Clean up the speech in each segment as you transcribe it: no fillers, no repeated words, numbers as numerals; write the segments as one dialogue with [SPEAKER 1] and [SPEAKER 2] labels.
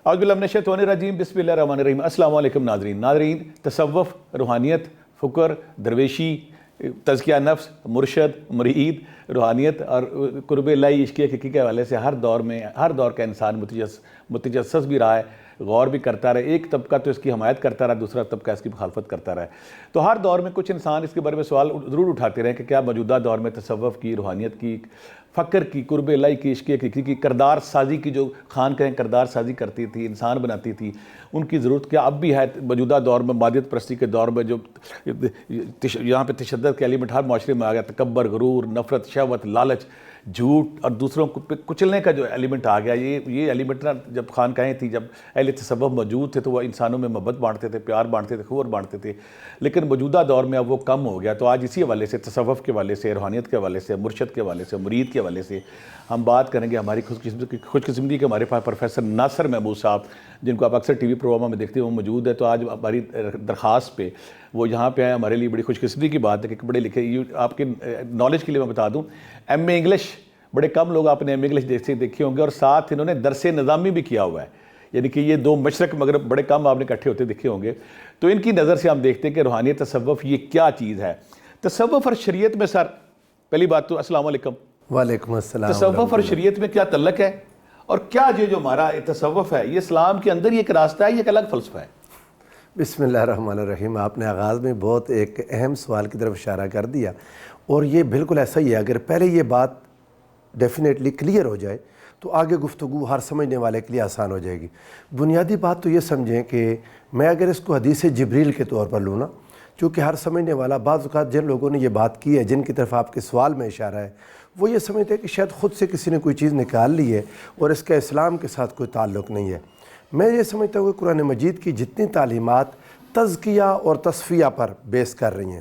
[SPEAKER 1] اعوذ باللہ من الشیطان الرجیم، بسم اللہ الرحمن الرحیم۔ السلام علیکم ناظرین، تصوف، روحانیت، فکر، درویشی، تزکیہ نفس، مرشد، مرید، روحانیت اور قرب الہی عشق حقیقی کے حوالے سے ہر دور کا انسان متجسس بھی رہا ہے، غور بھی کرتا رہا۔ ایک طبقہ تو اس کی حمایت کرتا رہا، دوسرا طبقہ اس کی مخالفت کرتا رہا ہے۔ تو ہر دور میں کچھ انسان اس کے بارے میں سوال ضرور اٹھاتے رہے کہ کیا موجودہ دور میں تصوف کی، روحانیت کی، فکر کی، قرب الہی کی، عشق حقیقی کی، کردار سازی کی، جو خانقاہیں کردار سازی کرتی تھی، انسان بناتی تھی، ان کی ضرورت کیا اب بھی ہے موجودہ دور میں، مادیت پرستی کے دور میں، جو یہاں پہ تشدد کے ایلیمنٹ ہر معاشرے میں آ گیا، تکبر، غرور، نفرت، شہوت، لالچ، جھوٹ اور دوسروں کو کچلنے کا جو ایلیمنٹ آ گیا، یہ ایلیمنٹ نا جب خانقاہیں تھیں، جب اہل تصوف موجود تھے تو وہ انسانوں میں محبت بانٹتے تھے، پیار بانٹتے تھے، خور بانٹتے تھے، لیکن موجودہ دور میں اب وہ کم ہو گیا۔ تو آج اسی حوالے سے، تصوف کے حوالے سے، روحانیت کے حوالے سے، مرشد کے حوالے سے، مرید کے حوالے سے ہم بات کریں گے۔ ہماری خوش قسمتی کے ہمارے پاس پروفیسر ناصر محمود صاحب، جن کو آپ اکثر ٹی وی پروگراموں میں دیکھتے ہیں، وہ موجود ہے۔ تو آج ہماری درخواست پہ وہ یہاں پہ آئے، ہمارے لیے بڑی خوش قسمتی کی بات ہے کہ پڑھے لکھے، آپ کے نالج کے لیے میں بتا دوں، ایم اے انگلش، بڑے کم لوگ آپ نے ایم اے انگلش دیکھے ہوں گے، اور ساتھ انہوں نے درس نظامی بھی کیا ہوا ہے، یعنی کہ یہ دو مشرق مغرب بڑے کم آپ نے اکٹھے ہوتے دیکھے ہوں گے۔ تو ان کی نظر سے ہم دیکھتے ہیں کہ روحانیت، تصوف یہ کیا چیز ہے۔ تصوف اور شریعت میں سر، پہلی بات تو السلام علیکم۔
[SPEAKER 2] وعلیکم السلام۔
[SPEAKER 1] تصوف اور شریعت میں کیا تعلق ہے، اور کیا یہ جو ہمارا تصوف ہے یہ اسلام کے اندر یہ ایک راستہ ہے، یہ ایک الگ فلسفہ ہے؟
[SPEAKER 2] بسم اللہ الرحمن الرحیم۔ آپ نے آغاز میں بہت ایک اہم سوال کی طرف اشارہ کر دیا، اور یہ بالکل ایسا ہی ہے۔ اگر پہلے یہ بات ڈیفینیٹلی کلیئر ہو جائے تو آگے گفتگو ہر سمجھنے والے کے لیے آسان ہو جائے گی۔ بنیادی بات تو یہ سمجھیں کہ میں اگر اس کو حدیث جبریل کے طور پر لوں نا، چونکہ ہر سمجھنے والا، بعض اوقات جن لوگوں نے یہ بات کی ہے، جن کی طرف آپ کے سوال میں اشارہ ہے، وہ یہ سمجھتے ہیں کہ شاید خود سے کسی نے کوئی چیز نکال لی ہے اور اس کا اسلام کے ساتھ کوئی تعلق نہیں ہے۔ میں یہ سمجھتا ہوں کہ قرآن مجید کی جتنی تعلیمات تزکیہ اور تصفیہ پر بیس کر رہی ہیں،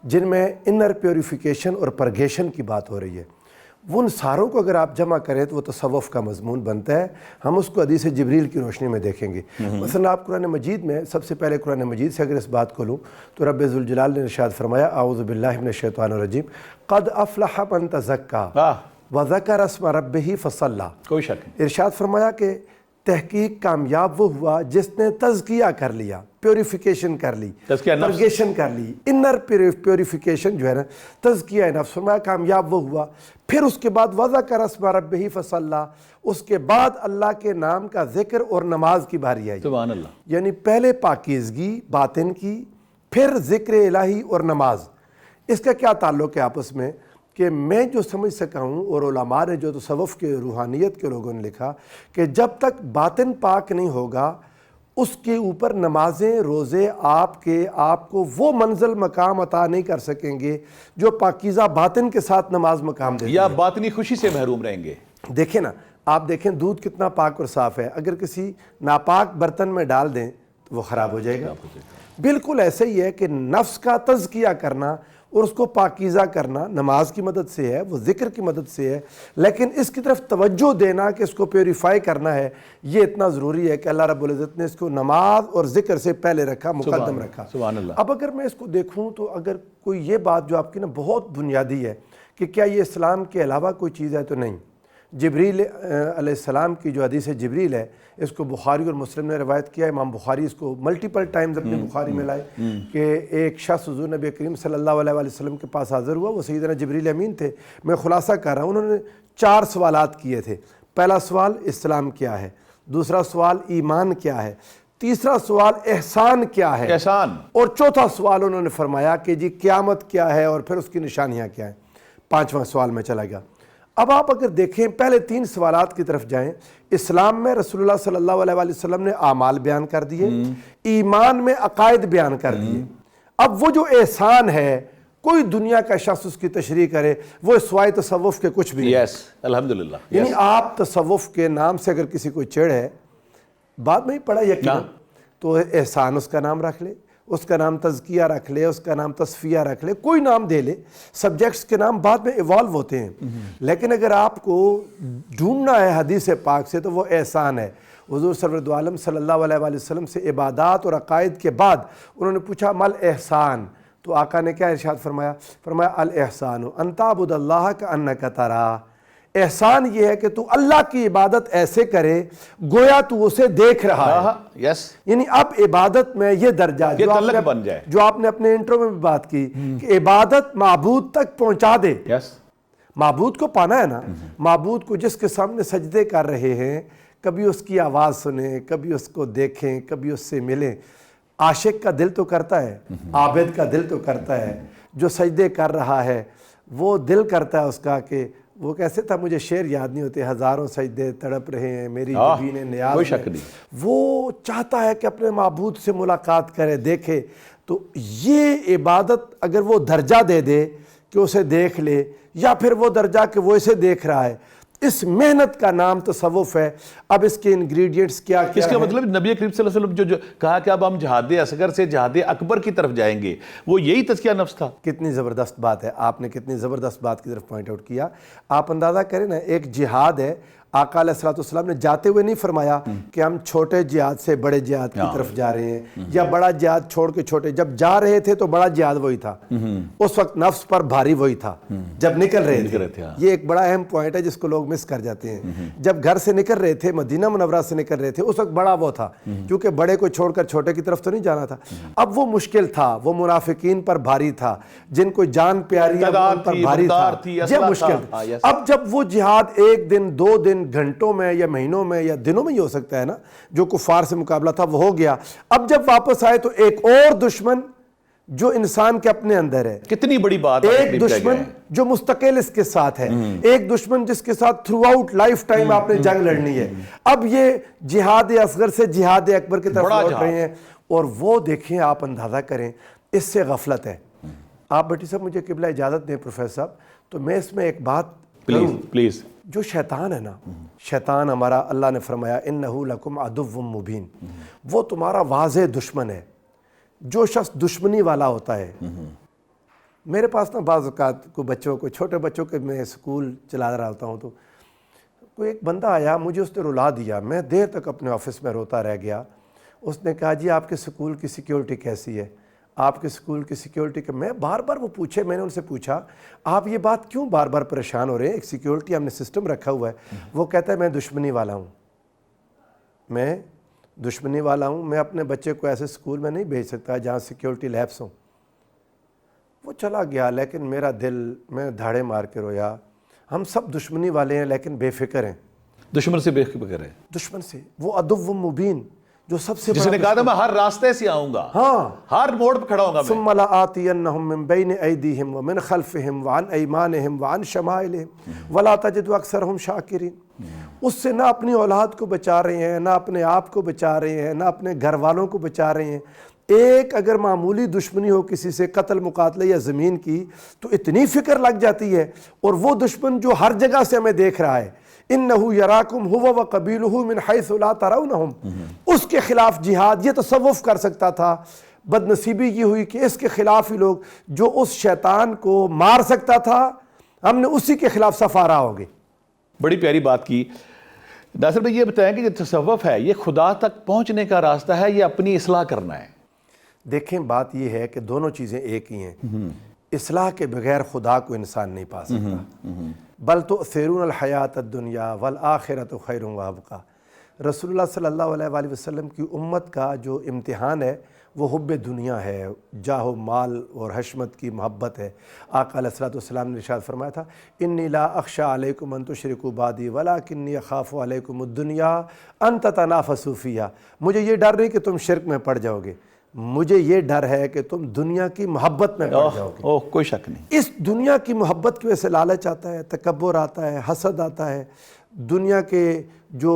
[SPEAKER 2] جن میں انر پیوریفیکیشن اور پرگیشن کی بات ہو رہی ہے، ان ساروں کو اگر آپ جمع کریں تو وہ تصوف کا مضمون بنتا ہے۔ ہم اس کو حدیث جبریل کی روشنی میں دیکھیں گے۔ مثلا آپ قرآن مجید میں، سب سے پہلے قرآن مجید سے اگر اس بات کو لوں تو رب ذوالجلال نے ارشاد فرمایا، اعوذ باللہ من الشیطان الرجیم، قد افلح من تزکا وذکر اسم ربہ فصلی۔
[SPEAKER 1] کوئی شک نہیں،
[SPEAKER 2] ارشاد فرمایا کہ تحقیق کامیاب وہ ہوا جس نے تزکیہ کر لیا، پیوریفیکیشن کر لی، پرگیشن کر لی، انر پیوریفیکیشن جو ہے نا، تزکیہ نفس، فرمایا کامیاب وہ ہوا۔ پھر اس کے بعد وذکر اسم ربہ فصلی، اس کے بعد اللہ کے نام کا ذکر اور نماز کی باری آئی۔
[SPEAKER 1] سبحان اللہ۔
[SPEAKER 2] یعنی پہلے پاکیزگی باطن کی، پھر ذکر الہی اور نماز۔ اس کا کیا تعلق ہے آپس میں کہ میں جو سمجھ سکا ہوں، اور علماء نے جو تصوف کے، روحانیت کے لوگوں نے لکھا کہ جب تک باطن پاک نہیں ہوگا، اس کے اوپر نمازیں، روزے آپ کو وہ منزل مقام عطا نہیں کر سکیں گے جو پاکیزہ باطن کے ساتھ نماز مقام دیتی ہے،
[SPEAKER 1] یا باطنی خوشی سے محروم رہیں گے۔
[SPEAKER 2] دیکھیں نا، آپ دیکھیں دودھ کتنا پاک اور صاف ہے، اگر کسی ناپاک برتن میں ڈال دیں تو وہ خراب ہو جائے گا۔ بالکل ایسے ہی ہے کہ نفس کا تزکیہ کرنا اور اس کو پاکیزہ کرنا نماز کی مدد سے ہے، وہ ذکر کی مدد سے ہے، لیکن اس کی طرف توجہ دینا کہ اس کو پیوریفائی کرنا ہے، یہ اتنا ضروری ہے کہ اللہ رب العزت نے اس کو نماز اور ذکر سے پہلے رکھا، مقدم رکھا۔
[SPEAKER 1] سبحان اللہ۔
[SPEAKER 2] اب اگر میں اس کو دیکھوں تو اگر کوئی یہ بات جو آپ کی نا بہت بنیادی ہے کہ کیا یہ اسلام کے علاوہ کوئی چیز ہے، تو نہیں۔ جبریل علیہ السلام کی جو حدیث جبریل ہے، اس کو بخاری اور مسلم نے روایت کیا ہے۔ امام بخاری اس کو ملٹیپل ٹائمز اپنے بخاری میں لائے کہ ایک شخص حضور نبی کریم صلی اللہ علیہ وسلم کے پاس حاضر ہوا، وہ سیدنا جبریل امین تھے۔ میں خلاصہ کر رہا ہوں، انہوں نے 4 سوالات کیے تھے۔ پہلا سوال اسلام کیا ہے، دوسرا سوال ایمان کیا ہے، تیسرا سوال احسان کیا ہے،
[SPEAKER 1] احسان،
[SPEAKER 2] اور چوتھا سوال انہوں نے فرمایا کہ جی قیامت کیا ہے اور پھر اس کی نشانیاں کیا ہیں۔ 5واں سوال میں چلا گیا۔ اب آپ اگر دیکھیں پہلے 3 سوالات کی طرف جائیں، اسلام میں رسول اللہ صلی اللہ علیہ وسلم نے اعمال بیان کر دیے، ایمان میں عقائد بیان کر دیے۔ اب وہ جو احسان ہے، کوئی دنیا کا شخص اس کی تشریح کرے، وہ سوائے تصوف کے کچھ بھی نہیں۔
[SPEAKER 1] یس، الحمدللہ۔
[SPEAKER 2] یعنی آپ تصوف کے نام سے اگر کسی کو چڑھ ہے، بعد میں ہی پڑھا یقیناً، تو احسان اس کا نام رکھ لے، اس کا نام تزکیہ رکھ لے، اس کا نام تصفیہ رکھ لے، کوئی نام دے لے۔ سبجیکٹس کے نام بعد میں ایوالو ہوتے ہیں، لیکن اگر آپ کو ڈھونڈنا ہے حدیث پاک سے تو وہ احسان ہے۔ حضور سرورد عالم صلی اللہ علیہ وسلم سے عبادات اور عقائد کے بعد انہوں نے پوچھا مل احسان، تو آقا نے کیا ارشاد فرمایا؟ فرمایا الاحسان ان تعبد اللہ کانک تراہ، احسان یہ ہے کہ تو اللہ کی عبادت ایسے کرے گویا تو اسے دیکھ رہا ہے.
[SPEAKER 1] یس
[SPEAKER 2] یعنی اب عبادت میں یہ درجہ
[SPEAKER 1] تعلق بن جائے
[SPEAKER 2] جو آپ نے اپنے انٹرو میں بھی بات کی کہ عبادت معبود تک پہنچا دے.
[SPEAKER 1] یس
[SPEAKER 2] معبود کو پانا ہے نا, معبود کو جس کے سامنے سجدے کر رہے ہیں کبھی اس کی آواز سنیں, کبھی اس کو دیکھیں, کبھی اس سے ملیں. عاشق کا دل تو کرتا ہے, عابد کا دل تو کرتا ہے, جو سجدے کر رہا ہے وہ دل کرتا ہے اس کا کہ وہ کیسے تھا, مجھے شعر یاد نہیں ہوتے, ہزاروں سجدے تڑپ رہے ہیں میری جبین نیاز
[SPEAKER 1] کوئی شک
[SPEAKER 2] میں.
[SPEAKER 1] نہیں.
[SPEAKER 2] وہ چاہتا ہے کہ اپنے معبود سے ملاقات کرے, دیکھے. تو یہ عبادت اگر وہ درجہ دے دے کہ اسے دیکھ لے, یا پھر وہ درجہ کہ وہ اسے دیکھ رہا ہے, اس محنت کا نام تصوف ہے. اب اس کے انگریڈینٹس کیا
[SPEAKER 1] اس کا مطلب نبی کریم صلی اللہ علیہ وسلم جو کہا کہ اب ہم جہاد اصغر سے جہاد اکبر کی طرف جائیں گے, وہ یہی تزکیہ نفس تھا.
[SPEAKER 2] کتنی زبردست بات ہے, آپ نے کتنی زبردست بات کی طرف پوائنٹ آؤٹ کیا. آپ اندازہ کریں نا, ایک جہاد ہے, آقا علیہ السلام نے جاتے ہوئے نہیں فرمایا کہ ہم چھوٹے جہاد سے بڑے جہاد کی طرف جا رہے ہیں, یا بڑا جہاد چھوڑ کے چھوٹے. جب جا رہے تھے تو بڑا جہاد وہی تھا, اس وقت نفس پر بھاری وہی تھا. جب نکل رہے تھے, یہ ایک بڑا اہم پوائنٹ ہے جس کو لوگ مس کر جاتے ہیں. جب گھر سے نکل رہے تھے, مدینہ منورہ سے نکل رہے تھے, اس وقت بڑا وہ تھا, کیونکہ بڑے کو چھوڑ کر چھوٹے کی طرف تو نہیں جانا تھا. اب وہ مشکل تھا, وہ منافقین پر بھاری تھا, جن کو جان پیاری ان پر بھاری تھا, یہ مشکل تھا. اب جب وہ جہاد ایک دن, 2 دن, گھنٹوں میں یا مہینوں میں یا دنوں میں ہی ہو سکتا ہے نا, جو کفار سے مقابلہ تھا وہ ہو گیا. اب جب واپس آئے تو ایک اور دشمن جو انسان کے اپنے اندر ہے,
[SPEAKER 1] کتنی بڑی بات ہے.
[SPEAKER 2] ایک دشمن جو مستقل اس کے ساتھ ہے, ایک دشمن جس کے ساتھ تھرو آؤٹ لائف ٹائم آپ نے جنگ لڑنی ہے. اب یہ جہاد اصغر سے جہاد اکبر کی طرف لوٹ رہے ہیں, اور وہ دیکھیں, آپ اندازہ کریں, اس سے غفلت ہے. آپ بھٹی صاحب مجھے قبلہ اجازت دیں پروفیسر صاحب, تو میں اس میں ایک بات
[SPEAKER 1] پلیز.
[SPEAKER 2] جو شیطان ہے نا, شیطان ہمارا اللہ نے فرمایا انہو لکم عدو مبین, وہ تمہارا واضح دشمن ہے. جو شخص دشمنی والا ہوتا ہے, میرے پاس نا بعض اوقات کو بچوں کو, چھوٹے بچوں کے میں اسکول چلا رہا ہوتا ہوں, تو کوئی ایک بندہ آیا, مجھے اس نے رلا دیا, میں دیر تک اپنے آفس میں روتا رہ گیا. اس نے کہا جی آپ کے اسکول کی سیکیورٹی کیسی ہے, آپ کے اسکول کی سیکیورٹی کا. میں بار بار وہ پوچھے, میں نے ان سے پوچھا آپ یہ بات کیوں بار بار پریشان ہو رہے ہیں, ایک سیکیورٹی ہم نے سسٹم رکھا ہوا ہے. وہ کہتا ہے میں دشمنی والا ہوں, میں دشمنی والا ہوں, میں اپنے بچے کو ایسے اسکول میں نہیں بھیج سکتا جہاں سیکیورٹی لیپس ہوں. وہ چلا گیا, لیکن میرا دل, میں دھاڑے مار کے رویا. ہم سب دشمنی والے ہیں لیکن بے فکر ہیں.
[SPEAKER 1] دشمن سے بے فکر ہے,
[SPEAKER 2] دشمن سے, وہ عدو مبین جو سب سے
[SPEAKER 1] جس نے کہا تھا میں ہر راستے سے آؤں گا,
[SPEAKER 2] ہاں,
[SPEAKER 1] ہر موڑ پہ کھڑا ہوں گا میں.
[SPEAKER 2] ثم لآتینہم من بین ایدیہم ومن خلفہم وعن ایمانہم وعن شمائلہم ولا تجد اکثرہم شاکرین. اس سے نہ اپنی اولاد کو بچا رہے ہیں, نہ اپنے آپ کو بچا رہے ہیں, نہ اپنے گھر والوں کو بچا رہے ہیں. ایک اگر معمولی دشمنی ہو کسی سے, قتل مقاتلے یا زمین کی, تو اتنی فکر لگ جاتی ہے. اور وہ دشمن جو ہر جگہ سے ہمیں دیکھ رہا ہے, انہو یراکم ہوا وقبیلہ من حیث لا ترونہم, اس کے خلاف جہاد یہ تصوف کر سکتا تھا. بد نصیبی یہ ہوئی کہ اس کے خلاف ہی لوگ, جو اس شیطان کو مار سکتا تھا, ہم نے اسی کے خلاف سفارہ ہو گئے.
[SPEAKER 1] بڑی پیاری بات کی. ناصر بھائی یہ بتائیں کہ جو تصوف ہے یہ خدا تک پہنچنے کا راستہ ہے یا اپنی اصلاح کرنا ہے؟
[SPEAKER 2] دیکھیں بات یہ ہے کہ دونوں چیزیں ایک ہی ہیں. اصلاح کے بغیر خدا کو انسان نہیں پا سکتا. بل تؤثرون الحیات الدنیا والآخرۃ خیر وابقیٰ. رسول اللہ صلی اللہ علیہ وآلہ وسلم کی امت کا جو امتحان ہے وہ حب دنیا ہے, جاہ و مال اور حشمت کی محبت ہے. آقا علیہ السلام نے ارشاد فرمایا تھا انی لا اخشی علیکم ان تشرکوا بعدی ولکنی اخاف علیکم الدنیا ان تتنافسوا فیہا. مجھے یہ ڈر نہیں کہ تم شرک میں پڑ جاؤ گے, مجھے یہ ڈر ہے کہ تم دنیا کی محبت میں پڑ جاؤ گے.
[SPEAKER 1] کوئی شک نہیں.
[SPEAKER 2] اس دنیا کی محبت کی وجہ سے لالچ آتا ہے, تکبر آتا ہے, حسد آتا ہے. دنیا کے جو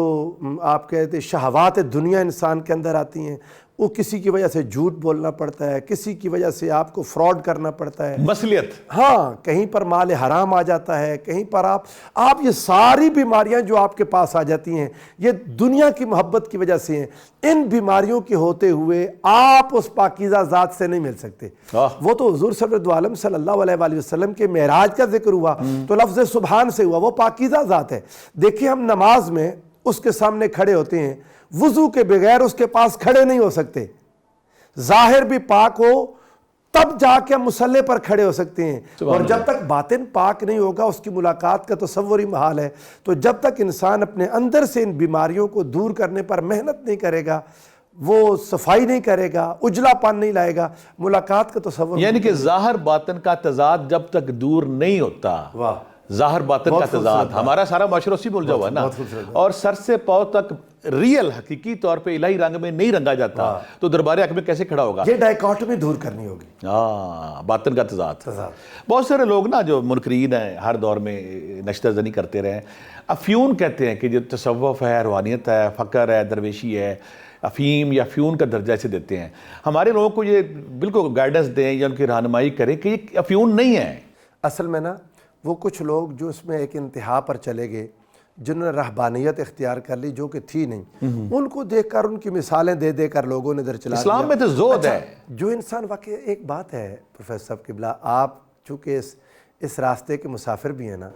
[SPEAKER 2] آپ کہتے شہوات دنیا انسان کے اندر آتی ہیں, وہ کسی کی وجہ سے جھوٹ بولنا پڑتا ہے, کسی کی وجہ سے آپ کو فراڈ کرنا پڑتا ہے,
[SPEAKER 1] مصلیت,
[SPEAKER 2] ہاں, کہیں پر مال حرام آ جاتا ہے, کہیں پر آپ یہ ساری بیماریاں جو آپ کے پاس آ جاتی ہیں یہ دنیا کی محبت کی وجہ سے ہیں. ان بیماریوں کے ہوتے ہوئے آپ اس پاکیزہ ذات سے نہیں مل سکتے. وہ تو حضور سرور عالم صلی اللہ علیہ وآلہ وسلم کے معراج کا ذکر ہوا تو لفظ سبحان سے ہوا, وہ پاکیزہ ذات ہے. دیکھیں ہم نماز میں اس کے سامنے کھڑے ہوتے ہیں, وضو کے بغیر اس کے پاس کھڑے نہیں ہو سکتے. ظاہر بھی پاک ہو, تب جا کے ہم مسلح پر کھڑے ہو سکتے ہیں. اور جب تک باطن پاک نہیں ہوگا اس کی ملاقات کا تصور ہی محال ہے. تو جب تک انسان اپنے اندر سے ان بیماریوں کو دور کرنے پر محنت نہیں کرے گا, وہ صفائی نہیں کرے گا, اجلا پن نہیں لائے گا, ملاقات کا تصور.
[SPEAKER 1] یعنی کہ ظاہر باطن کا تضاد جب تک دور نہیں ہوتا,
[SPEAKER 2] واہ,
[SPEAKER 1] ظاہر باطن کا تضاد, ہمارا سارا معاشرہ اسی میں الجھا ہوا ہے نا, اور سر سے پاؤں تک ریل حقیقی طور پہ الہی رنگ میں نہیں رنگا جاتا تو دربار حق میں کیسے کھڑا ہوگا؟
[SPEAKER 2] یہ ڈائیکاٹمی دور کرنی ہوگی.
[SPEAKER 1] باطن کا تضاد. بہت سارے لوگ نا جو منکرین ہیں ہر دور میں نشتہ زنی کرتے رہے, افیون کہتے ہیں کہ جو تصوف ہے, روحانیت ہے, فقر ہے, درویشی ہے, افیم یا فیون کا درجہ سے دیتے ہیں. ہمارے لوگوں کو یہ بالکل گائیڈنس دیں یا ان کی رہنمائی کریں کہ یہ افیون نہیں ہے.
[SPEAKER 2] اصل میں نا وہ کچھ لوگ جو اس میں ایک انتہا پر چلے گئے, جنہوں نے رہبانیت اختیار کر لی جو کہ تھی نہیں, ان کو دیکھ کر ان کی مثالیں دے دے کر لوگوں نے ادھر چلا.
[SPEAKER 1] اسلام میں تو زہد ہے.
[SPEAKER 2] جو انسان واقعی ایک بات ہے پروفیسر صاحب قبلہ, آپ چونکہ اس راستے کے مسافر بھی ہیں نا,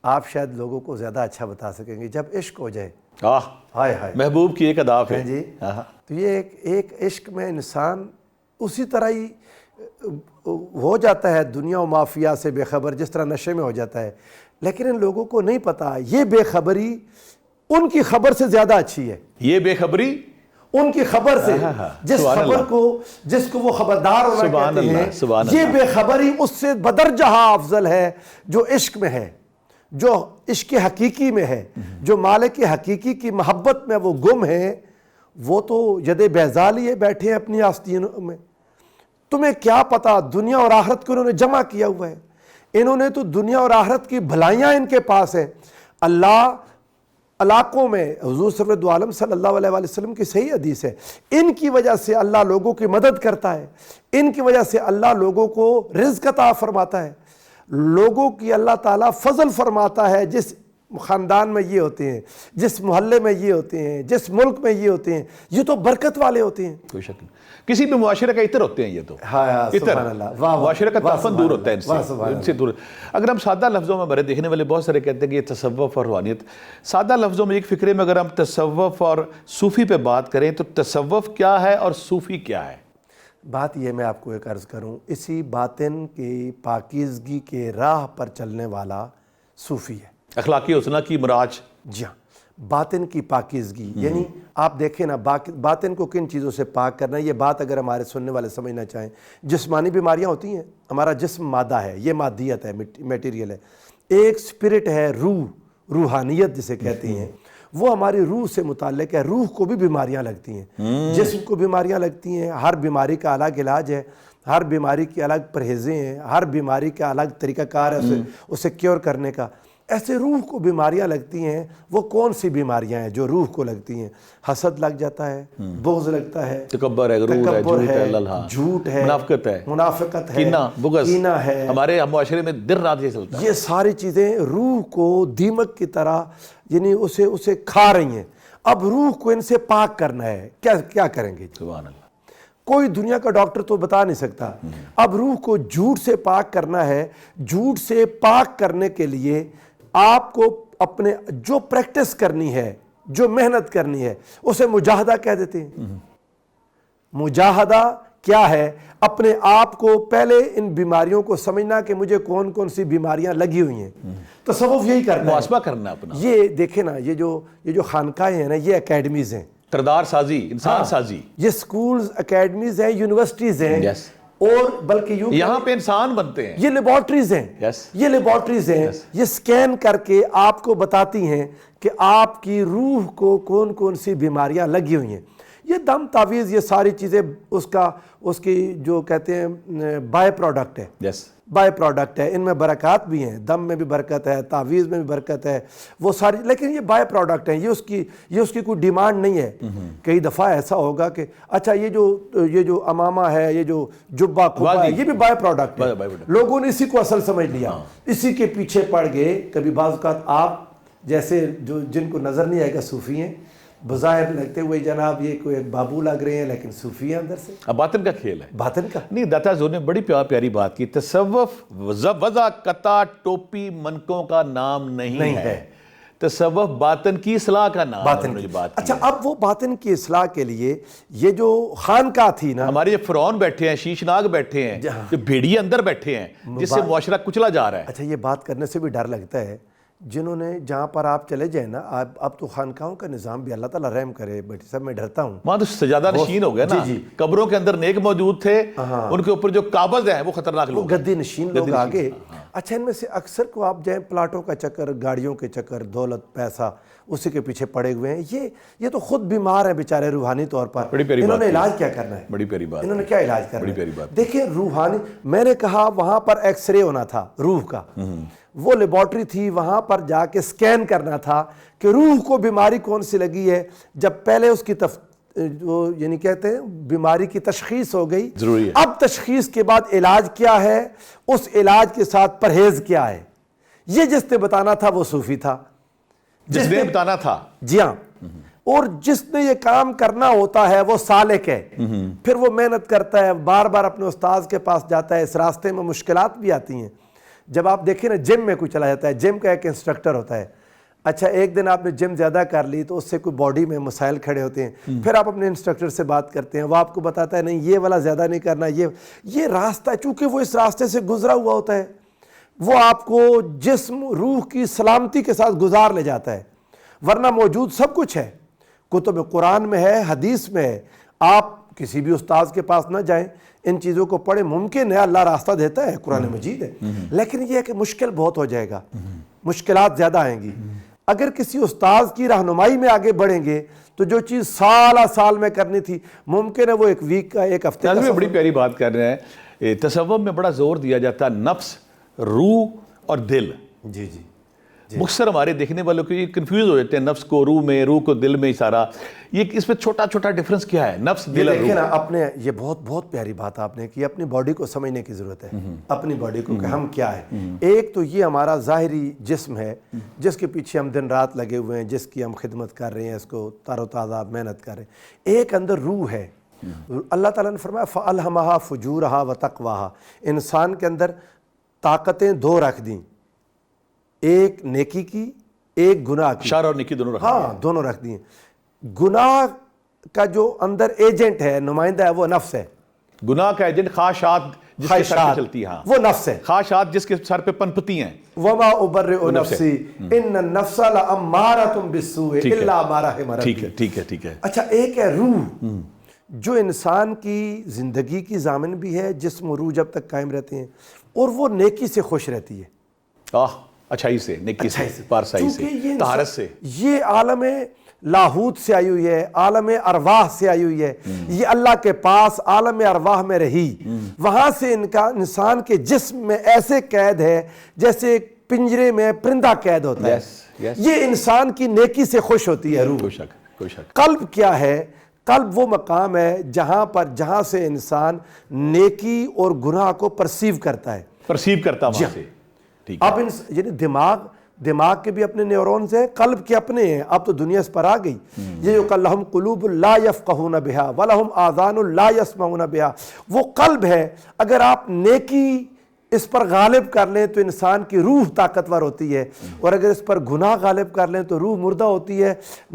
[SPEAKER 2] آپ شاید لوگوں کو زیادہ اچھا بتا سکیں گے. جب عشق ہو جائے, ہائے ہائے,
[SPEAKER 1] محبوب کی ایک اداب ہے
[SPEAKER 2] جی, تو یہ ایک عشق میں انسان اسی طرح ہی ہو جاتا ہے دنیا و مافیا سے بے خبر, جس طرح نشے میں ہو جاتا ہے. لیکن ان لوگوں کو نہیں پتا یہ بے خبری ان کی خبر سے زیادہ اچھی ہے. یہ
[SPEAKER 1] بے خبری
[SPEAKER 2] ان کی خبر سے, جس خبر کو جس کو وہ خبردار ہونا کہتے ہیں, یہ بے خبری اس سے بدرجہ افضل ہے جو عشق میں ہے, جو عشق حقیقی میں ہے, جو مالک حقیقی کی محبت میں وہ گم ہے. وہ تو ید بیضا لیے بیٹھے ہیں اپنی آستینوں میں. تمہیں کیا پتا دنیا اور آخرت کو انہوں نے جمع کیا ہوا ہے. انہوں نے تو دنیا اور آخرت کی بھلائیاں ان کے پاس ہیں. اللہ علاقوں میں حضور سرورت عالم صلی اللہ علیہ وسلم کی صحیح حدیث ہے, ان کی وجہ سے اللہ لوگوں کی مدد کرتا ہے, ان کی وجہ سے اللہ لوگوں کو رزق عطا فرماتا ہے, لوگوں کی اللہ تعالیٰ فضل فرماتا ہے. جس خاندان میں یہ ہوتے ہیں, جس محلے میں یہ ہوتے ہیں, جس ملک میں یہ ہوتے ہیں, یہ تو برکت والے ہوتے ہیں.
[SPEAKER 1] کوئی شک نہیں, کسی بھی معاشرے کا عطر ہوتے ہیں یہ تو.
[SPEAKER 2] سبحان اللہ,
[SPEAKER 1] معاشرے کا تعفن دور ہوتا ہے ان سے دور. اگر ہم سادہ لفظوں میں, ہمارے دیکھنے والے بہت سارے کہتے ہیں کہ یہ تصوف اور روحانیت, سادہ لفظوں میں ایک فکرے میں اگر ہم تصوف اور صوفی پہ بات کریں تو تصوف کیا ہے اور صوفی کیا ہے؟
[SPEAKER 2] بات یہ میں آپ کو ایک عرض کروں, اسی باطن کی پاکیزگی کے راہ پر چلنے والا صوفی ہے.
[SPEAKER 1] اخلاقی حسنہ کی مراج.
[SPEAKER 2] جی ہاں, باطن کی پاکیزگی, یعنی آپ دیکھیں نا باطن کو کن چیزوں سے پاک کرنا ہے. یہ بات اگر ہمارے سننے والے سمجھنا چاہیں, جسمانی بیماریاں ہوتی ہیں, ہمارا جسم مادہ ہے, یہ مادیت ہے, میٹیریل ہے. ایک سپرٹ ہے, روحانیت جسے کہتے ہیں, وہ ہماری روح سے متعلق ہے. روح کو بھی بیماریاں لگتی ہیں, جسم کو بیماریاں لگتی ہیں. ہر بیماری کا الگ علاج ہے, ہر بیماری کی الگ پرہیزیں ہیں, ہر بیماری کا الگ طریقہ کار ہے اسے کیور کرنے کا. ایسے روح کو بیماریاں لگتی ہیں. وہ کون سی بیماریاں ہیں جو روح کو لگتی ہیں؟ حسد لگ جاتا ہے, بغض لگتا ہے,
[SPEAKER 1] تکبر ہے, غرور ہے,
[SPEAKER 2] جھوٹ ہے, منافقت ہے,
[SPEAKER 1] کینہ
[SPEAKER 2] ہے.
[SPEAKER 1] ہمارے معاشرے میں دن رات یہ چلتا ہے.
[SPEAKER 2] یہ ساری چیزیں روح کو دیمک کی طرح یعنی اسے کھا رہی ہیں. اب روح کو ان سے پاک کرنا ہے, کیا کریں گے؟
[SPEAKER 1] سبحان اللہ.
[SPEAKER 2] کوئی دنیا کا ڈاکٹر تو بتا نہیں سکتا. اب روح کو جھوٹ سے پاک کرنا ہے. جھوٹ سے پاک کرنے کے لیے آپ کو اپنے جو پریکٹس کرنی ہے, جو محنت کرنی ہے, اسے مجاہدہ کہہ دیتے ہیں. مجاہدہ کیا ہے؟ اپنے آپ کو پہلے ان بیماریوں کو سمجھنا کہ مجھے کون کون سی بیماریاں لگی ہوئی ہیں. تصوف یہی کرنا ہے,
[SPEAKER 1] محاسبہ کرنا اپنا.
[SPEAKER 2] یہ دیکھیں نا, یہ جو خانقاہیں ہیں نا, یہ اکیڈمیز ہیں,
[SPEAKER 1] کردار سازی, انسان سازی.
[SPEAKER 2] یہ سکولز, اکیڈمیز ہیں, یونیورسٹیز ہیں, اور بلکہ
[SPEAKER 1] یہاں پہ انسان بنتے ہیں.
[SPEAKER 2] یہ لیبارٹریز ہیں, یہ لیبارٹریز ہیں. یہ سکین کر کے آپ کو بتاتی ہیں کہ آپ کی روح کو کون کون سی بیماریاں لگی ہوئی ہیں. یہ دم تعویذ, یہ ساری چیزیں اس کی جو کہتے ہیں بائی پروڈکٹ ہے. بائی پروڈکٹ ہے. ان میں برکات بھی ہیں, دم میں بھی برکت ہے, تعویذ میں بھی برکت ہے, وہ ساری, لیکن یہ بائی پروڈکٹ ہیں. یہ اس کی کوئی ڈیمانڈ نہیں ہے. کئی دفعہ ایسا ہوگا کہ اچھا یہ جو امامہ ہے, یہ جو جبہ کبا ہے, یہ بھی بائی پروڈکٹ ہے. لوگوں نے اسی کو اصل سمجھ لیا, اسی کے پیچھے پڑ گئے. کبھی بعض اوقات آپ جیسے جن کو نظر نہیں آئے گا صوفی ہیں, بظاہر لگتے ہوئے جناب یہ کوئی ایک بابو لگ رہے ہیں, لیکن صوفی ہیں اندر سے.
[SPEAKER 1] اب باطن کا کھیل ہے,
[SPEAKER 2] باطن کا
[SPEAKER 1] نہیں. داتا حضور نے بڑی پیاری بات کی, تصوف وضع قطع ٹوپی منکوں کا نام نہیں ہے. تصوف باطن کی اصلاح کا نام
[SPEAKER 2] باطن
[SPEAKER 1] ہے
[SPEAKER 2] کی
[SPEAKER 1] بات کی
[SPEAKER 2] اچھا اب وہ باطن کی اصلاح کے لیے یہ جو خانقاہ تھی نا،
[SPEAKER 1] ہمارے جو فرعون بیٹھے ہیں، شیش ناگ بیٹھے ہیں، جو بھیڑیے اندر بیٹھے ہیں جس سے معاشرہ کچلا جا رہا ہے.
[SPEAKER 2] اچھا یہ بات کرنے سے بھی ڈر لگتا ہے، جنہوں نے جہاں پر آپ چلے جائیں نا، اب تو خانقاہوں کا نظام بھی اللہ تعالیٰ رحم کرے، بیٹی صاحب میں ڈرتا ہوں.
[SPEAKER 1] وہاں تو سجادہ نشین ہو گیا نا، قبروں کے اندر نیک موجود تھے، ان کے اوپر جو قابض ہیں وہ خطرناک
[SPEAKER 2] وہ
[SPEAKER 1] لوگ.
[SPEAKER 2] گدی نشین لوگ آگے. اچھا ان میں سے اکثر کو آپ جائیں پلاٹوں کا چکر، گاڑیوں کے چکر، دولت پیسہ اسی کے پیچھے پڑے ہوئے ہیں. یہ تو خود بیمار ہیں بیچارے روحانی طور پر. انہوں نے علاج کیا کرنا ہے؟
[SPEAKER 1] بڑی پیاری بات.
[SPEAKER 2] انہوں نے کیا علاج کرنا ہے؟ دیکھیں روحانی، میں نے کہا وہاں پر ایکس رے ہونا تھا روح کا، وہ لیبارٹری تھی، وہاں پر جا کے سکین کرنا تھا کہ روح کو بیماری کون سی لگی ہے. جب پہلے اس کی یعنی کہتے ہیں بیماری کی تشخیص ہو گئی،
[SPEAKER 1] ضروری ہے.
[SPEAKER 2] اب تشخیص کے بعد علاج کیا ہے، اس علاج کے ساتھ پرہیز کیا ہے، یہ جس نے بتانا تھا وہ صوفی تھا،
[SPEAKER 1] جس نے بتانا تھا.
[SPEAKER 2] جی ہاں. اور جس نے یہ کام کرنا ہوتا ہے وہ سالک ہے، پھر وہ محنت کرتا ہے، بار بار اپنے استاذ کے پاس جاتا ہے. اس راستے میں مشکلات بھی آتی ہیں. جب آپ دیکھیں نا جم میں کوئی چلا جاتا ہے، جم کا ایک انسٹرکٹر ہوتا ہے. اچھا ایک دن آپ نے جم زیادہ کر لی تو اس سے کوئی باڈی میں مسائل کھڑے ہوتے ہیں، پھر آپ اپنے انسٹرکٹر سے بات کرتے ہیں، وہ آپ کو بتاتا ہے نہیں یہ والا زیادہ نہیں کرنا، یہ راستہ، چونکہ وہ اس راستے سے گزرا ہوا ہوتا ہے، وہ آپ کو جسم روح کی سلامتی کے ساتھ گزار لے جاتا ہے. ورنہ موجود سب کچھ ہے، کتب قرآن میں ہے، حدیث میں ہے. آپ کسی بھی استاذ کے پاس نہ جائیں، ان چیزوں کو پڑھیں. ممکن ہے اللہ راستہ دیتا ہے، قرآن مجید ہے، لیکن یہ ہے کہ مشکل بہت ہو جائے گا، مشکلات زیادہ آئیں گی. اگر کسی استاذ کی رہنمائی میں آگے بڑھیں گے تو جو چیز سال میں کرنی تھی ممکن ہے وہ ایک ویک کا، ایک ہفتے کا.
[SPEAKER 1] بڑی پیاری بات کر رہے ہیں. تصوف میں بڑا زور دیا جاتا ہے نفس، روح اور دل.
[SPEAKER 2] جی جی.
[SPEAKER 1] مختصر ہمارے دیکھنے والوں کو یہ کنفیوز ہو جاتے ہیں، نفس کو روح میں، روح کو دل میں ہی سارا. یہ اس میں چھوٹا چھوٹا ڈیفرنس کیا ہے نفس، دل اور روح؟
[SPEAKER 2] دیکھیں نا اپنے، یہ بہت پیاری بات آپ نے کی. اپنی باڈی کو سمجھنے کی ضرورت ہے، اپنی باڈی کو کہ ہم کیا ہے. ایک تو یہ ہمارا ظاہری جسم ہے جس کے پیچھے ہم دن رات لگے ہوئے ہیں، جس کی ہم خدمت کر رہے ہیں، اس کو تر و تازہ محنت کر رہے ہیں. ایک اندر روح ہے. اللہ تعالیٰ نے فرمایا فَأَلْهَمَهَا فُجُورَهَا وَتَقْوَاهَا. انسان کے اندر طاقتیں دو رکھ دیں، ایک نیکی کی، ایک گناہ کی.
[SPEAKER 1] شر اور نیکی دونوں رکھ.
[SPEAKER 2] ہاں دونوں رکھ دی ہیں. گناہ کا جو اندر ایجنٹ ہے، نمائندہ ہے، وہ نفس ہے.
[SPEAKER 1] گناہ کا ایجنٹ خواہشات جس کے سر پہ چلتی ہیں،
[SPEAKER 2] وہ نفس ہے.
[SPEAKER 1] خواہشات جس کے سر پہ پنپتی ہیں.
[SPEAKER 2] وَمَا أُبَرِّئُ نَفْسِي إِنَّ النَّفْسَ لَأَمَّارَةٌ بِالسُّوءِ إِلَّا مَا رَحِمَ رَبِّي.
[SPEAKER 1] ٹھیک ہے.
[SPEAKER 2] اچھا ایک ہے روح، جو انسان کی زندگی کی ضامن بھی ہے، جسم و روح جب تک قائم رہتے ہیں، اور وہ نیکی سے خوش رہتی ہے،
[SPEAKER 1] اچھائی سے، نیکی سے، پارسائی سے، طہارت سے.
[SPEAKER 2] یہ عالم لاہوت سے آئی ہوئی ہے، عالم ارواح سے آئی ہوئی ہے. یہ اللہ کے پاس عالم ارواح میں رہی، وہاں سے انسان کے جسم میں ایسے قید ہے جیسے پنجرے میں پرندہ قید ہوتا ہے. یہ انسان کی نیکی سے خوش ہوتی ہے روح.
[SPEAKER 1] کوئی شک.
[SPEAKER 2] قلب کیا ہے؟ قلب وہ مقام ہے جہاں سے انسان نیکی اور گناہ کو پرسیو کرتا ہے.
[SPEAKER 1] وہاں سے.
[SPEAKER 2] اب یعنی دماغ کے بھی اپنے نیورونز ہیں، قلب کے اپنے ہیں. اب تو دنیا اس پر آ گئی. یہ جو لَهُمْ قُلُوبٌ لَا يَفْقَهُونَ بِهَا وَلَهُمْ آذَانٌ لَا يَسْمَعُونَ بِهَا. وہ قلب ہے. اگر آپ نیکی اس پر غالب کر لیں تو انسان کی روح طاقتور ہوتی ہے، اور اگر اس پر گناہ غالب کر لیں تو روح مردہ ہوتی ہے،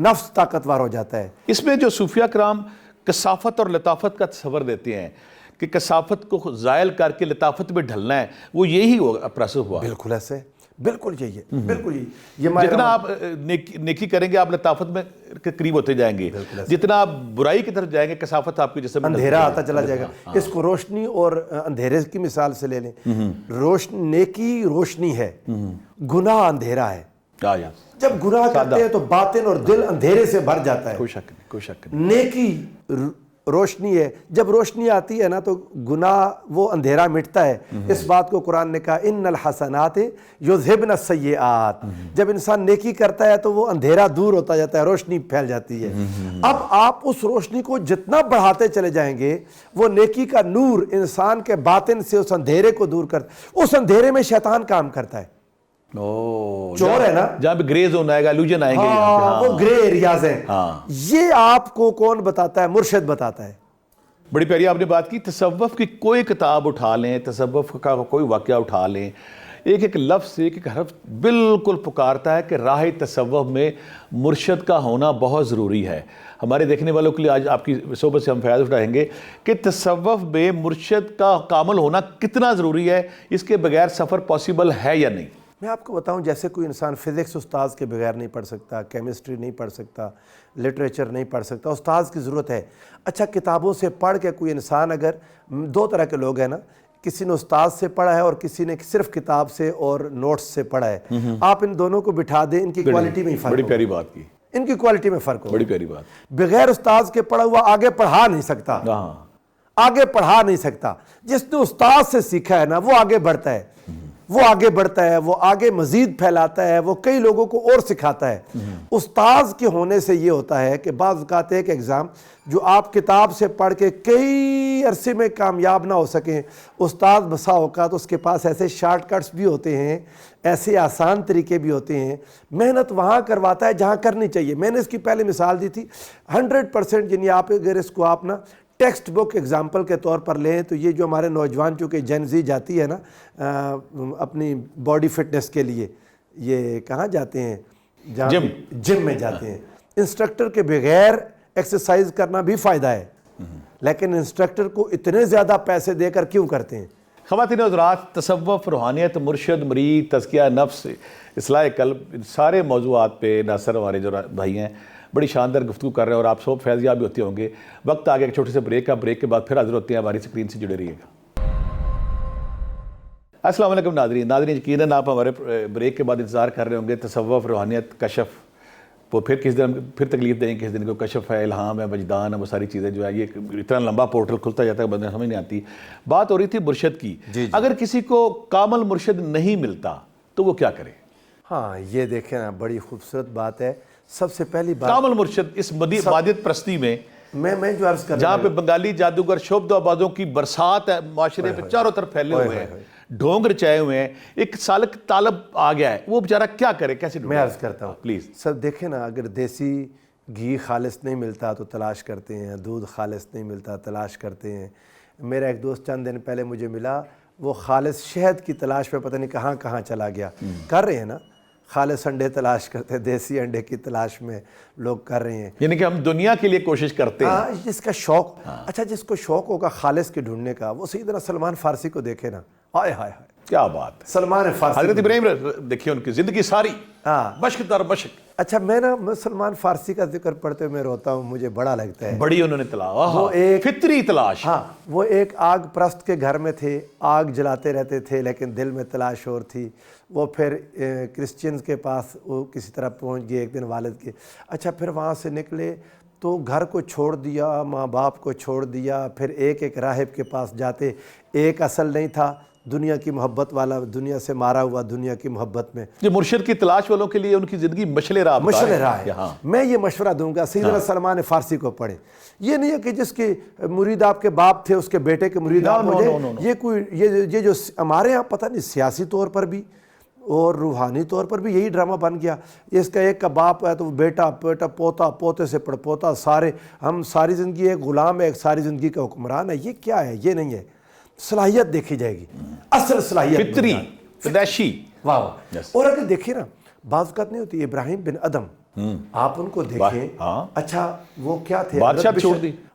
[SPEAKER 2] نفس طاقتور ہو جاتا ہے.
[SPEAKER 1] اس میں جو صوفیہ کرام کثافت اور لطافت کا تصور دیتے ہیں کہ کثافت کو زائل کر کے لطافت میں ڈھلنا ہے، وہ یہی پروسیس ہوا.
[SPEAKER 2] بالکل ایسے، بالکل یہی ہے، بالکل یہی.
[SPEAKER 1] جتنا آپ نیکی کریں گے آپ لطافت میں قریب ہوتے جائیں گے، جتنا آپ برائی کی طرف جائیں گے کثافت آپ کے جسم میں
[SPEAKER 2] اندھیرا آتا چلا جائے گا. اس کو روشنی اور اندھیرے کی مثال سے لے لیں. نیکی روشنی ہے، گناہ اندھیرا ہے. جب گناہ کرتے ہیں تو باطن اور دل اندھیرے سے بھر جاتا ہے.
[SPEAKER 1] کوئی شک نہیں.
[SPEAKER 2] نیکی روشنی ہے. جب روشنی آتی ہے نا تو گناہ وہ اندھیرا مٹتا ہے. اس بات کو قرآن نے کہا ان الحسنات یذہبن السیئات. جب انسان نیکی کرتا ہے تو وہ اندھیرا دور ہوتا جاتا ہے، روشنی پھیل جاتی ہے. اب آپ اس روشنی کو جتنا بڑھاتے چلے جائیں گے، وہ نیکی کا نور انسان کے باطن سے اس اندھیرے کو دور کرتا. اس اندھیرے میں شیطان کام کرتا ہے، چور ہے نا،
[SPEAKER 1] جہاں پہ گرے زون آئے گا، الوجن آئیں گے،
[SPEAKER 2] وہ گرے ایریاز ہیں. یہ آپ کو کون بتاتا ہے؟ مرشد بتاتا ہے.
[SPEAKER 1] بڑی پیاری آپ نے بات کی. تصوف کی کوئی کتاب اٹھا لیں، تصوف کا کوئی واقعہ اٹھا لیں، ایک ایک لفظ ایک ایک حرف بالکل پکارتا ہے کہ راہ تصوف میں مرشد کا ہونا بہت ضروری ہے. ہمارے دیکھنے والوں کے لیے آج آپ کی صحبت سے ہم فائدہ اٹھائیں گے کہ تصوف میں مرشد کا کامل ہونا کتنا ضروری ہے, اس کے بغیر سفر پاسبل ہے یا نہیں.
[SPEAKER 2] میں آپ کو بتاؤں, جیسے کوئی انسان فزکس استاذ کے بغیر نہیں پڑھ سکتا, کیمسٹری نہیں پڑھ سکتا, لٹریچر نہیں پڑھ سکتا, استاذ کی ضرورت ہے. اچھا, کتابوں سے پڑھ کے کوئی انسان, اگر دو طرح کے لوگ ہیں نا, کسی نے استاذ سے پڑھا ہے اور کسی نے صرف کتاب سے اور نوٹس سے پڑھا ہے, آپ ان دونوں کو بٹھا دیں, ان کی کوالٹی میں ہی فرق
[SPEAKER 1] بڑی
[SPEAKER 2] ہوگا.
[SPEAKER 1] پیاری بات کی,
[SPEAKER 2] ان کی کوالٹی میں فرق ہوگا.
[SPEAKER 1] بڑی پیاری بات.
[SPEAKER 2] بغیر استاذ کے پڑھا ہوا آگے پڑھا نہیں سکتا,
[SPEAKER 1] ہاں,
[SPEAKER 2] آگے پڑھا نہیں سکتا. جس نے استاذ سے سیکھا ہے نا, وہ آگے بڑھتا ہے, وہ آگے بڑھتا ہے, وہ آگے مزید پھیلاتا ہے, وہ کئی لوگوں کو اور سکھاتا ہے. استاذ کے ہونے سے یہ ہوتا ہے کہ بعض اوقات ایک ایگزام جو آپ کتاب سے پڑھ کے کئی عرصے میں کامیاب نہ ہو سکیں, استاذ بسا اوقات اس کے پاس ایسے شارٹ کٹس بھی ہوتے ہیں, ایسے آسان طریقے بھی ہوتے ہیں, محنت وہاں کرواتا ہے جہاں کرنی چاہیے. میں نے اس کی پہلے مثال دی تھی. 100% یعنی آپ اگر اس کو آپ نا ٹیکسٹ بک ایگزامپل کے طور پر لیں تو یہ جو ہمارے نوجوان چونکہ جین زی جاتی ہے نا اپنی باڈی فٹنس کے لیے, یہ کہاں جاتے ہیں, جم میں جاتے ہیں. انسٹرکٹر کے بغیر ایکسرسائز کرنا بھی فائدہ ہے, لیکن انسٹرکٹر کو اتنے زیادہ پیسے دے کر کیوں کرتے ہیں؟
[SPEAKER 1] خواتین و حضرات, تصوف, روحانیت, مرشد, مرید, تزکیہ نفس, اصلاح قلب, ان سارے موضوعات پہ ناصر ہمارے جو بھائی ہیں بڑی شاندار گفتگو کر رہے ہیں اور آپ سب فیض یاب بھی ہوتے ہوں گے. وقت آگے ایک چھوٹے سے بریک کا, بریک کے بعد پھر حاضر ہوتے ہیں. ہماری سکرین سے جڑے رہیے گا. السلام علیکم ناظرین, یقیناً آپ ہمارے بریک کے بعد انتظار کر رہے ہوں گے. تصوف, روحانیت, کشف, وہ پھر کس دن پھر تکلیف دیں گے, کس دن کو کشف ہے, الہام ہے, وجدان ہے, وہ ساری چیزیں جو ہے, یہ اتنا لمبا پورٹل کھلتا جاتا ہے بندے سمجھ نہیں آتی. بات ہو رہی تھی مرشد کی. اگر کسی کو کامل مرشد نہیں ملتا تو وہ کیا کرے؟
[SPEAKER 2] ہاں, یہ دیکھیں نا, بڑی خوبصورت بات ہے. سب سے پہلی بات,
[SPEAKER 1] کامل مرشد اس مادیت پرستی میں
[SPEAKER 2] میں جو عرض کر
[SPEAKER 1] جہاں پہ بنگالی جادوگر شعبد و آبادوں کی برسات ہے, معاشرے پہ چاروں طرف پھیلے ہوئے ہیں, ڈھونگ رچائے ہوئے ہیں, ایک سالک طالب آ گیا ہے, وہ بیچارہ کیا کرے, کیسے ڈھونڈے؟
[SPEAKER 2] میں عرض کرتا ہوں
[SPEAKER 1] پلیز.
[SPEAKER 2] سب دیکھیں نا, اگر دیسی گھی خالص نہیں ملتا تو تلاش کرتے ہیں, دودھ خالص نہیں ملتا تلاش کرتے ہیں. میرا ایک دوست چند دن پہلے مجھے ملا, وہ خالص شہد کی تلاش پہ پتہ نہیں کہاں کہاں چلا گیا. کر رہے ہیں نا, خالص انڈے تلاش کرتے ہیں, دیسی انڈے کی تلاش میں لوگ کر رہے ہیں.
[SPEAKER 1] یعنی کہ ہم دنیا کے لیے کوشش کرتے ہیں.
[SPEAKER 2] ہاں, جس کا شوق, اچھا جس کو شوق ہوگا خالص کے ڈھونڈنے کا, وہ سیدنا سلمان فارسی کو دیکھے نا, ہائے ہائے ہائے
[SPEAKER 1] کیا بات ہے.
[SPEAKER 2] سلمان فارسی,
[SPEAKER 1] حضرت ابراہیم دیکھیے ان کی زندگی ساری مشق در مشق.
[SPEAKER 2] اچھا, میں نا سلمان فارسی کا ذکر پڑھتے ہوئے میں روتا ہوں, مجھے بڑا لگتا ہے.
[SPEAKER 1] بڑی انہوں نے تلاش, وہ ایک فطری تلاش.
[SPEAKER 2] ہاں, وہ ایک آگ پرست کے گھر میں تھے, آگ جلاتے رہتے تھے لیکن دل میں تلاش اور تھی. وہ پھر کرسچنز کے پاس وہ کسی طرح پہنچ گئے ایک دن والد کے. اچھا, پھر وہاں سے نکلے تو گھر کو چھوڑ دیا, ماں باپ کو چھوڑ دیا, پھر ایک ایک راہب کے پاس جاتے. ایک اصل نہیں تھا, دنیا کی محبت والا, دنیا سے مارا ہوا, دنیا کی محبت میں.
[SPEAKER 1] یہ مرشد کی تلاش والوں کے لیے ان کی زندگی مشعل راہ ہے.
[SPEAKER 2] میں یہ مشورہ دوں گا, سیدنا سلمان فارسی کو پڑھیں. یہ نہیں ہے کہ جس کے مرید آپ کے باپ تھے اس کے بیٹے کے مرید آپ ہو جائے. یہ کوئی یہ جو ہمارے ہاں پتہ نہیں سیاسی طور پر بھی اور روحانی طور پر بھی یہی ڈرامہ بن گیا. اس کا ایک کا باپ ہے تو وہ بیٹا پوتا, پوتے سے پڑ پوتا, سارے ہم ساری زندگی ایک غلام ہے, ایک ساری زندگی کا حکمران ہے. یہ کیا ہے؟ یہ نہیں ہے. صلاحیت دیکھی جائے گی, اصل صلاحیت
[SPEAKER 1] فطری پیدائشی.
[SPEAKER 2] واہ. اور اگر دیکھیں نا, بعض اوقات نہیں ہوتی. ابراہیم بن ادم, آپ ان کو دیکھیں. اچھا, وہ کیا تھے؟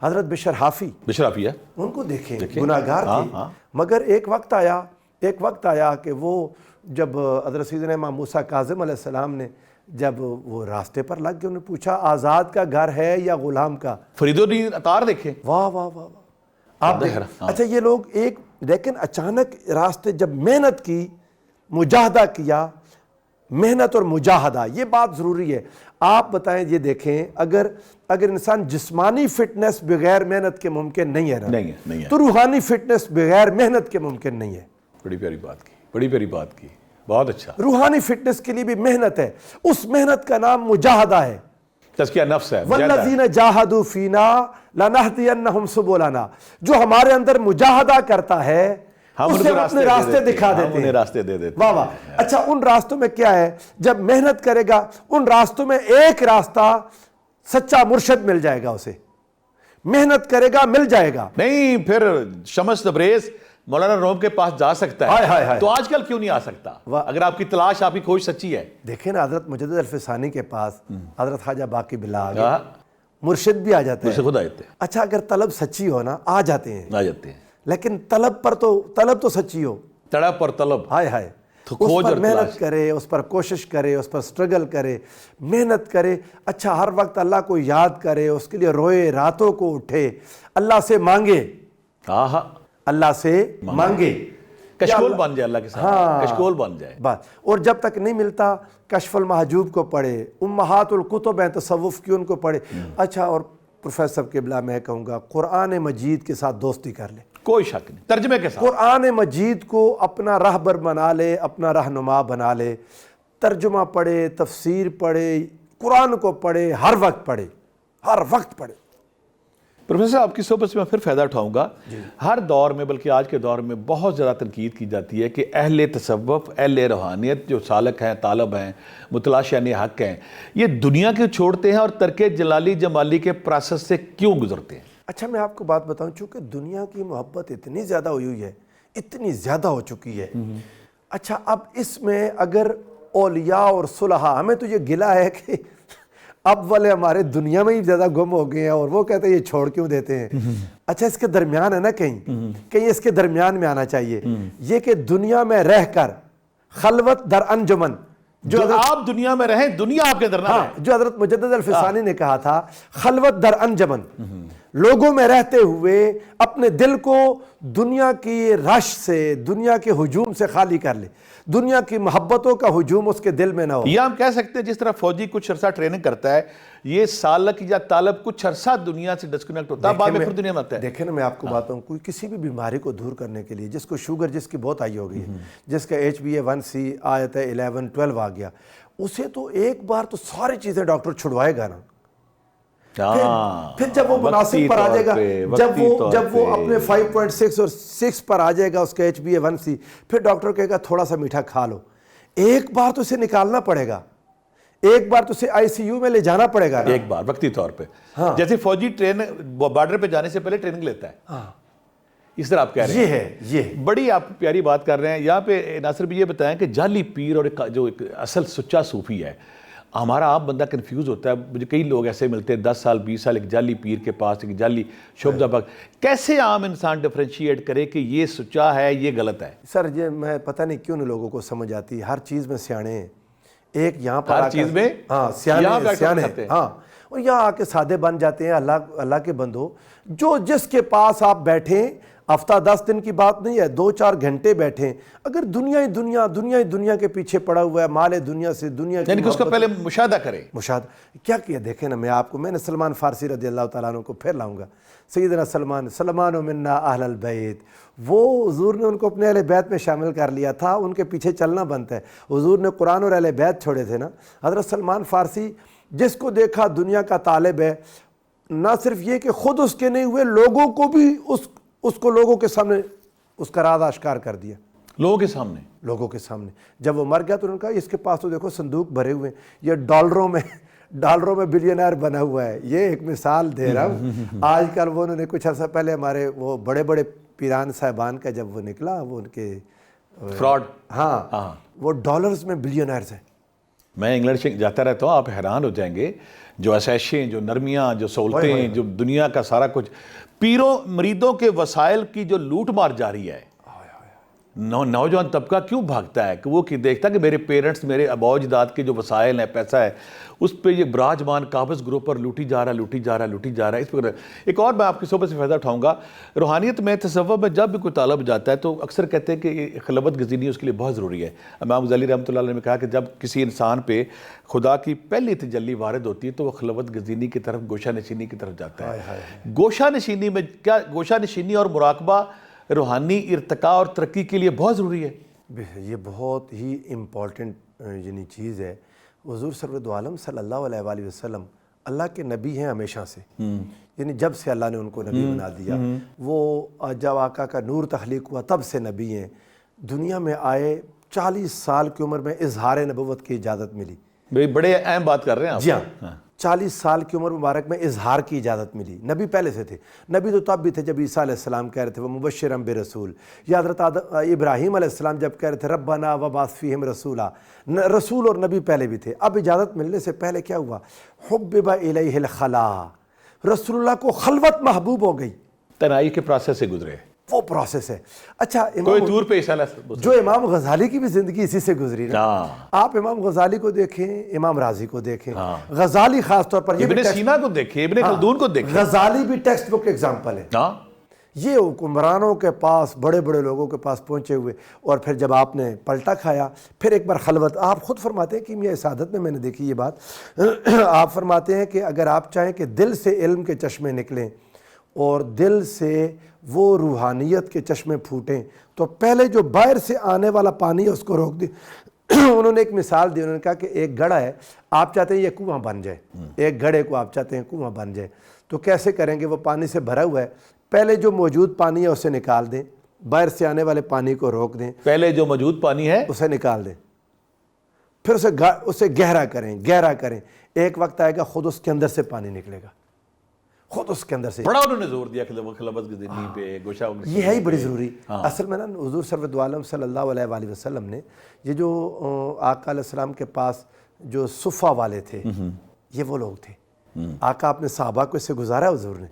[SPEAKER 2] حضرت بشر حافی
[SPEAKER 1] ہے,
[SPEAKER 2] ان کو دیکھیں, گناہگار تھے. مگر ایک وقت آیا کہ وہ جب حضرت سیدنا امام موسیٰ کاظم علیہ السلام نے جب وہ راستے پر لگ گئے, انہوں نے پوچھا آزاد کا گھر ہے یا غلام کا؟
[SPEAKER 1] فرید الدین اطار دیکھیں.
[SPEAKER 2] واہ واہ واہ. آپ اچھا, یہ لوگ ایک, لیکن اچانک راستے جب محنت کی, مجاہدہ کیا, محنت اور مجاہدہ, یہ بات ضروری ہے. آپ بتائیں, یہ دیکھیں, اگر انسان جسمانی فٹنس بغیر محنت کے ممکن نہیں ہے تو روحانی فٹنس بغیر محنت کے ممکن نہیں ہے.
[SPEAKER 1] بڑی پیاری بات کی, بڑی پیاری بات کی, بہت اچھا.
[SPEAKER 2] روحانی فٹنس کے لیے بھی محنت ہے, اس محنت کا نام مجاہدہ ہے,
[SPEAKER 1] تزکیہ نفس ہے.
[SPEAKER 2] والذین جاہدوا فینا لنہدینہم سبلنا. جو ہمارے اندر مجاہدہ کرتا ہے اسے اپنے راستے دکھا دیتے ہیں,
[SPEAKER 1] راستے دے دیتے.
[SPEAKER 2] واہ واہ. اچھا, ان راستوں میں کیا ہے؟ جب محنت کرے گا ان راستوں میں ایک راستہ سچا مرشد مل جائے گا, اسے محنت کرے گا مل جائے گا.
[SPEAKER 1] نہیں, پھر شمس تبریز مولانا روم کے پاس جا سکتا
[SPEAKER 2] ہائے ہائے
[SPEAKER 1] ہے
[SPEAKER 2] ہائے۔
[SPEAKER 1] تو آج کل کیوں نہیں آ سکتا؟ اگر آپ کی تلاش، آپ کی کھوج سچی ہے۔
[SPEAKER 2] دیکھیں نا حضرت مجدد الفسانی کے پاس حضرت خواجہ باقی باللہ آ گئے، مرشد بھی آ جاتے
[SPEAKER 1] اسے
[SPEAKER 2] ہیں۔
[SPEAKER 1] خود آتے ہیں،
[SPEAKER 2] اچھا اگر طلب سچی ہو نا آ جاتے ہیں،
[SPEAKER 1] آ جاتے ہیں۔
[SPEAKER 2] لیکن طلب تو سچی ہو،
[SPEAKER 1] تڑپ اور طلب،
[SPEAKER 2] ہائے ہائے،
[SPEAKER 1] تو
[SPEAKER 2] اس
[SPEAKER 1] کھوج
[SPEAKER 2] پر
[SPEAKER 1] اور
[SPEAKER 2] محنت
[SPEAKER 1] تلاش۔
[SPEAKER 2] کرے، اس پر کوشش کرے، اس پر سٹرگل کرے، محنت کرے، اچھا ہر وقت اللہ کو یاد کرے، اس کے لیے روئے، راتوں کو اٹھے، اللہ سے مانگے،
[SPEAKER 1] آہا،
[SPEAKER 2] اللہ سے مانگے،
[SPEAKER 1] کشکول بن جائے اللہ کے سامنے، کشکول بن جائے۔
[SPEAKER 2] بس۔ اور جب تک نہیں ملتا کشف المحجوب کو پڑھے، امہات الکتب ہیں تصوف کی، ان کو پڑھے۔ اچھا اور پروفیسر قبلہ میں کہوں گا قرآن مجید کے ساتھ دوستی کر لے،
[SPEAKER 1] کوئی شک نہیں، ترجمے کے ساتھ۔
[SPEAKER 2] قرآن مجید کو اپنا راہبر بنا لے، اپنا رہنما بنا لے، ترجمہ پڑھے، تفسیر پڑھے، قرآن کو پڑھے، ہر وقت پڑھے، ہر وقت پڑھے۔
[SPEAKER 1] پروفیسر آپ کی صحبت سے میں پھر فائدہ اٹھاؤں گا۔ ہر دور میں، بلکہ آج کے دور میں بہت زیادہ تنقید کی جاتی ہے کہ اہل تصوف، اہل روحانیت جو سالک ہیں، طالب ہیں، متلاشیان حق ہیں، یہ دنیا کے چھوڑتے ہیں اور ترک جلالی جمالی کے پروسیس سے کیوں گزرتے ہیں؟
[SPEAKER 2] اچھا میں آپ کو بات بتاؤں، چونکہ دنیا کی محبت اتنی زیادہ ہوئی ہے، اتنی زیادہ ہو چکی ہے۔ اچھا اب اس میں اگر اولیاء اور صلحاء، ہمیں تو یہ گلہ ہے کہ اب والے ہمارے دنیا میں ہی زیادہ گم ہو گئے ہیں، اور وہ کہتے ہیں یہ چھوڑ کیوں دیتے ہیں؟ اچھا اس کے درمیان ہے نا، کہیں اس کے درمیان میں آنا چاہیے یہ کہ دنیا میں رہ کر خلوت در انجمن،
[SPEAKER 1] جو آپ دنیا میں رہیں، دنیا آپ کے اندر نہ رہے۔
[SPEAKER 2] جو حضرت مجدد الفسانی نے کہا تھا، خلوت در انجمن، لوگوں میں رہتے ہوئے اپنے دل کو دنیا کی رش سے، دنیا کے ہجوم سے خالی کر لے، دنیا کی محبتوں کا ہجوم اس کے دل میں نہ ہو۔
[SPEAKER 1] یہ ہم کہہ سکتے ہیں جس طرح فوجی کچھ عرصہ ٹریننگ کرتا ہے، یہ سالک یا طالب کچھ عرصہ دنیا سے ڈسکنیکٹ ہوتا ہے، بعد میں پھر دنیا میں آتا ہے۔
[SPEAKER 2] دیکھیں نا میں آپ کو بات ہوں، کوئی کسی بھی بیماری کو دور کرنے کے لیے، جس کو شوگر جس کی بہت آئی ہوگی، جس کا HbA1c آیت 11 12 آ گیا، اسے تو ایک بار تو ساری چیزیں ڈاکٹر چھڑوائے گا نا۔ پھر جب وہ مناسب پر آ جائے گا، جب وہ اپنے 5.6 اور 6 پر آ جائے گا اس کا HbA1c، پھر ڈاکٹر کہے گا تھوڑا سا میٹھا کھا لو۔ ایک بار تو اسے نکالنا پڑے گا، ایک بار تو اسے ICU میں لے جانا پڑے گا،
[SPEAKER 1] ایک بار وقتی طور پہ، جیسے فوجی بارڈر پہ جانے سے پہلے ٹریننگ لیتا ہے، اس طرح آپ کہہ رہے ہیں۔
[SPEAKER 2] یہ
[SPEAKER 1] بڑی آپ پیاری بات کر رہے ہیں۔ یہاں پہ ناصر بھی یہ بتائیں کہ جعلی پیر اور جو ایک اصل سچا صوفی ہے، ہمارا عام بندہ کنفیوز ہوتا ہے۔ مجھے کئی لوگ ایسے ملتے ہیں 10 سال 20 سال ایک جعلی پیر کے پاس، ایک جعلی شعبہ بخش، کیسے عام انسان ڈفرینشیٹ کرے کہ یہ سچا ہے، یہ غلط ہے؟
[SPEAKER 2] سر یہ میں پتہ نہیں کیوں لوگوں کو سمجھ آتی، ہر چیز میں سیانے ہیں، ایک یہاں پر
[SPEAKER 1] ہر چیز میں
[SPEAKER 2] سیانے ہیں، ہاں، اور یہاں آ کے سادے بن جاتے ہیں۔ اللہ کے بندو، جو جس کے پاس آپ بیٹھیں، ہفتہ 10 دن کی بات نہیں ہے، 2-4 گھنٹے بیٹھیں، اگر دنیا ہی دنیا کے پیچھے پڑا ہوا ہے، مال دنیا سے، دنیا کی
[SPEAKER 1] یعنی کہ اس کا پہلے مشاہدہ کرے۔
[SPEAKER 2] کیا کیا دیکھیں نا، میں نے سلمان فارسی رضی اللہ تعالیٰ عنہ کو پھر لاؤں گا، سیدنا سلمان منا اہل البیت، وہ حضور نے ان کو اپنے اہل بیت میں شامل کر لیا تھا، ان کے پیچھے چلنا بنتا ہے۔ حضور نے قرآن اور اہل بیت چھوڑے تھے نا۔ حضرت سلمان فارسی جس کو دیکھا دنیا کا طالب ہے، نہ صرف یہ کہ خود اس کے نہیں ہوئے، لوگوں کو بھی اس کو لوگوں کے سامنے اس کا راز آشکار کر دیا،
[SPEAKER 1] لوگوں کے سامنے۔
[SPEAKER 2] جب وہ مر گیا تو انہوں نے کہا اس کے پاس تو دیکھو صندوق بھرے ہوئے ہیں، یہ ڈالروں میں بلینئر بنا ہوا ہے۔ یہ ایک مثال دے رہا ہوں۔ آج کل وہ انہوں نے کچھ عرصہ پہلے ہمارے وہ بڑے بڑے پیران صاحبان کا جب وہ نکلا، وہ ان کے
[SPEAKER 1] فراڈ،
[SPEAKER 2] ہاں وہ ڈالرز میں بلینئرز ہیں۔
[SPEAKER 1] میں انگلینڈ جاتا رہتا ہوں، آپ حیران ہو جائیں گے، جو عشائشیں، جو نرمیاں، جو سہولتیں، جو دنیا کا سارا کچھ، پیروں مریدوں کے وسائل کی جو لوٹ مار جاری ہے۔ نوجوان طبقہ کیوں بھاگتا ہے کہ وہ دیکھتا ہے کہ میرے پیرنٹس، میرے آباء و اجداد کے جو وسائل ہیں، پیسہ ہے، اس پہ یہ براجمان قابض گروپ پر لوٹی جا رہا ہے۔ اس پر ایک اور میں آپ کی صحبت سے فائدہ اٹھاؤں گا۔ روحانیت میں، تصوف میں جب بھی کوئی طالب جاتا ہے تو اکثر کہتے ہیں کہ خلوت گزینی اس کے لیے بہت ضروری ہے۔ امام غزالی رحمۃ اللہ علیہ نے کہا کہ جب کسی انسان پہ خدا کی پہلی تجلی وارد ہوتی ہے تو وہ خلوت گزینی کی طرف، گوشہ نشینی کی طرف جاتا ہے۔ گوشہ نشینی میں کیا، گوشہ نشینی اور مراقبہ روحانی ارتقاء اور ترقی کے لیے بہت ضروری ہے۔
[SPEAKER 2] یہ بہت ہی امپورٹنٹ یعنی چیز ہے۔ حضور سرورد عالم صلی اللہ علیہ وآلہ وسلم اللہ کے نبی ہیں ہمیشہ سے، یعنی جب سے اللہ نے ان کو نبی بنا دیا، وہ جب آقا کا نور تخلیق ہوا تب سے نبی ہیں۔ دنیا میں آئے 40 سال کی عمر میں اظہار نبوت کی اجازت ملی۔
[SPEAKER 1] بڑے اہم بات کر رہے ہیں آپ۔
[SPEAKER 2] جی ہاں، 40 سال کی عمر مبارک میں اظہار کی اجازت ملی. نبی پہلے سے تھے, نبی تو تب بھی تھے جب عیسیٰ علیہ السلام کہہ رہے تھے وہ مبشرم برسول, یا حضرت ابراہیم علیہ السلام جب کہہ رہے تھے ربنا وبعث فیہم رسولا, رسول اور نبی پہلے بھی تھے. اب اجازت ملنے سے پہلے کیا ہوا, حبب الیہ الخلا, رسول اللہ کو خلوت محبوب ہو گئی.
[SPEAKER 1] تنہائی کے پروسیس سے گزرے,
[SPEAKER 2] وہ پروسیس ہے. اچھا
[SPEAKER 1] کوئی طور پہ عیسیٰ علیہ
[SPEAKER 2] جو امام غزالی کی بھی زندگی اسی سے گزری نا. آپ امام غزالی کو دیکھیں, امام رازی کو دیکھیں, غزالی خاص طور پر,
[SPEAKER 1] ابن سینا کو دیکھیں, ابن خلدون کو دیکھیں,
[SPEAKER 2] غزالی بھی ٹیکسٹ بک ایگزامپل ہے. یہ حکمرانوں کے پاس, بڑے بڑے لوگوں کے پاس پہنچے ہوئے, اور پھر جب آپ نے پلٹا کھایا پھر ایک بار خلوت. آپ خود فرماتے ہیں کہ میاں سعادت میں نے دیکھی یہ بات, آپ فرماتے ہیں کہ اگر آپ چاہیں کہ دل سے علم کے چشمے نکلیں اور دل سے وہ روحانیت کے چشمے پھوٹیں, تو پہلے جو باہر سے آنے والا پانی ہے اس کو روک دیں. انہوں نے ایک مثال دی, انہوں نے کہا کہ ایک گڑھا ہے, آپ چاہتے ہیں یہ کنواں بن جائے, ایک گڑھے کو آپ چاہتے ہیں کنواں بن جائے, تو کیسے کریں گے؟ وہ پانی سے بھرا ہوا ہے, پہلے جو موجود پانی ہے اسے نکال دیں, باہر سے آنے والے پانی کو روک دیں,
[SPEAKER 1] پہلے جو موجود پانی ہے
[SPEAKER 2] اسے نکال دیں, پھر اسے گہرا کریں, ایک وقت آئے گا خود اس کے اندر سے پانی نکلے گا, خود اس کے اندر سے.
[SPEAKER 1] بڑا انہوں نے زور دیا کہ خلوت کی زندگی پہ, گوشہ
[SPEAKER 2] یہ ہے ہی بڑی ضروری. اصل میں نا حضور سرورت عالم صلی اللہ علیہ وآلہ وسلم نے یہ جو آقا علیہ السلام کے پاس جو صفہ والے تھے, یہ وہ لوگ تھے. آقا اپنے صحابہ کو اس سے گزارا ہے حضور نے,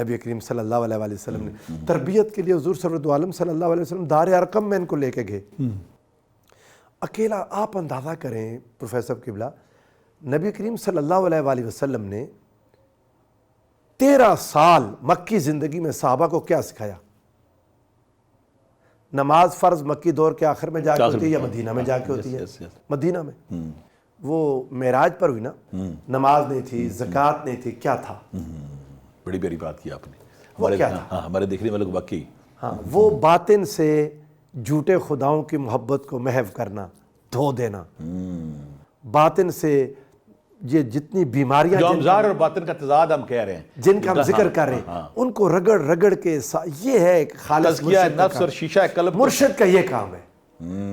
[SPEAKER 2] نبی کریم صلی اللہ علیہ وآلہ وسلم نے تربیت کے لیے حضور سرورت عالم صلی اللہ علیہ وسلم دار ارقم میں ان کو لے کے گئے اکیلا. آپ اندازہ کریں پروفیسر قبلہ, نبی کریم صلی اللہ علیہ وآلہ وسلم نے 13 سال مکی زندگی میں صحابہ کو کیا سکھایا؟ نماز فرض مکی دور کے آخر میں جا کے ہوتی ہے یا مدینہ میں جا کے ہوتی ہے؟ مدینہ میں. وہ معراج پر ہوئی نا, نماز نہیں تھی, زکوٰۃ نہیں تھی, کیا تھا؟
[SPEAKER 1] بڑی بڑی بات کی آپ نے, ہمارے دیکھنے والوں کو واقعی.
[SPEAKER 2] وہ باطن سے جھوٹے خداؤں کی محبت کو محو کرنا, دھو دینا, باطن سے یہ جتنی بیماریاں
[SPEAKER 1] جو ہم ظاہر اور باطن کا تضاد ہم کہہ رہے ہیں,
[SPEAKER 2] جن کا ہم ذکر کر رہے ہیں, ان کو رگڑ رگڑ کے, یہ ہے ایک خالص
[SPEAKER 1] تزکیہ نفس اور شیشہ قلب.
[SPEAKER 2] مرشد کا یہ کام ہے,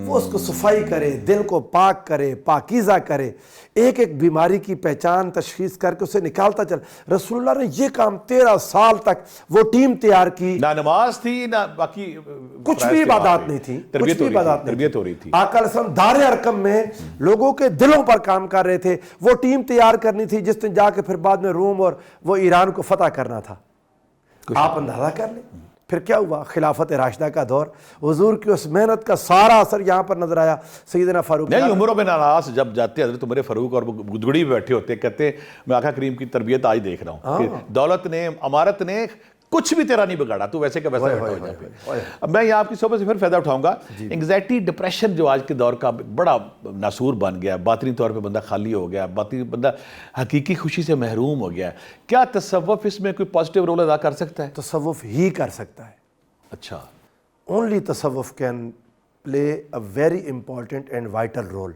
[SPEAKER 2] وہ اس کو صفائی کرے, دل کو پاک کرے, پاکیزہ کرے, ایک ایک بیماری کی پہچان تشخیص کر کے اسے نکالتا چل. رسول اللہ نے یہ کام 13 سال تک وہ ٹیم تیار کی.
[SPEAKER 1] نہ نماز تھی نہ باقی
[SPEAKER 2] کچھ بھی عبادات نہیں تھی,
[SPEAKER 1] تربیت ہو رہی تھی.
[SPEAKER 2] آقا علیہ السلام دار ارقم میں لوگوں کے دلوں پر کام کر رہے تھے. وہ ٹیم تیار کرنی تھی جس نے جا کے پھر بعد میں روم اور وہ ایران کو فتح کرنا تھا. آپ اندازہ کر لیں پھر کیا ہوا. خلافت راشدہ کا دور, حضور کی اس محنت کا سارا اثر یہاں پر نظر آیا. سیدنا فاروق
[SPEAKER 1] نہیں, عمر بن ناس جب جاتے حضرت عمر فاروق اور وہ گدگڑی پہ بیٹھے ہوتے, کہتے میں آقا کریم کی تربیت آج دیکھ رہا ہوں کہ دولت نے, امارت نے کچھ بھی تیرا نہیں بگاڑا, تو ویسے کا ویسا بیٹھا ہو جائے پہ. اب میں یہاں آپ کی صحبت سے پھر فائدہ اٹھاؤں گا. انگزائٹی, ڈپریشن جو آج کے دور کا بڑا ناسور بن گیا, باطنی طور پہ بندہ خالی ہو گیا, باطنی بندہ حقیقی خوشی سے محروم ہو گیا, کیا تصوف اس میں کوئی پازیٹیو رول ادا کر سکتا ہے؟
[SPEAKER 2] تصوف ہی کر سکتا ہے.
[SPEAKER 1] اچھا,
[SPEAKER 2] only تصوف can play a very important and vital role.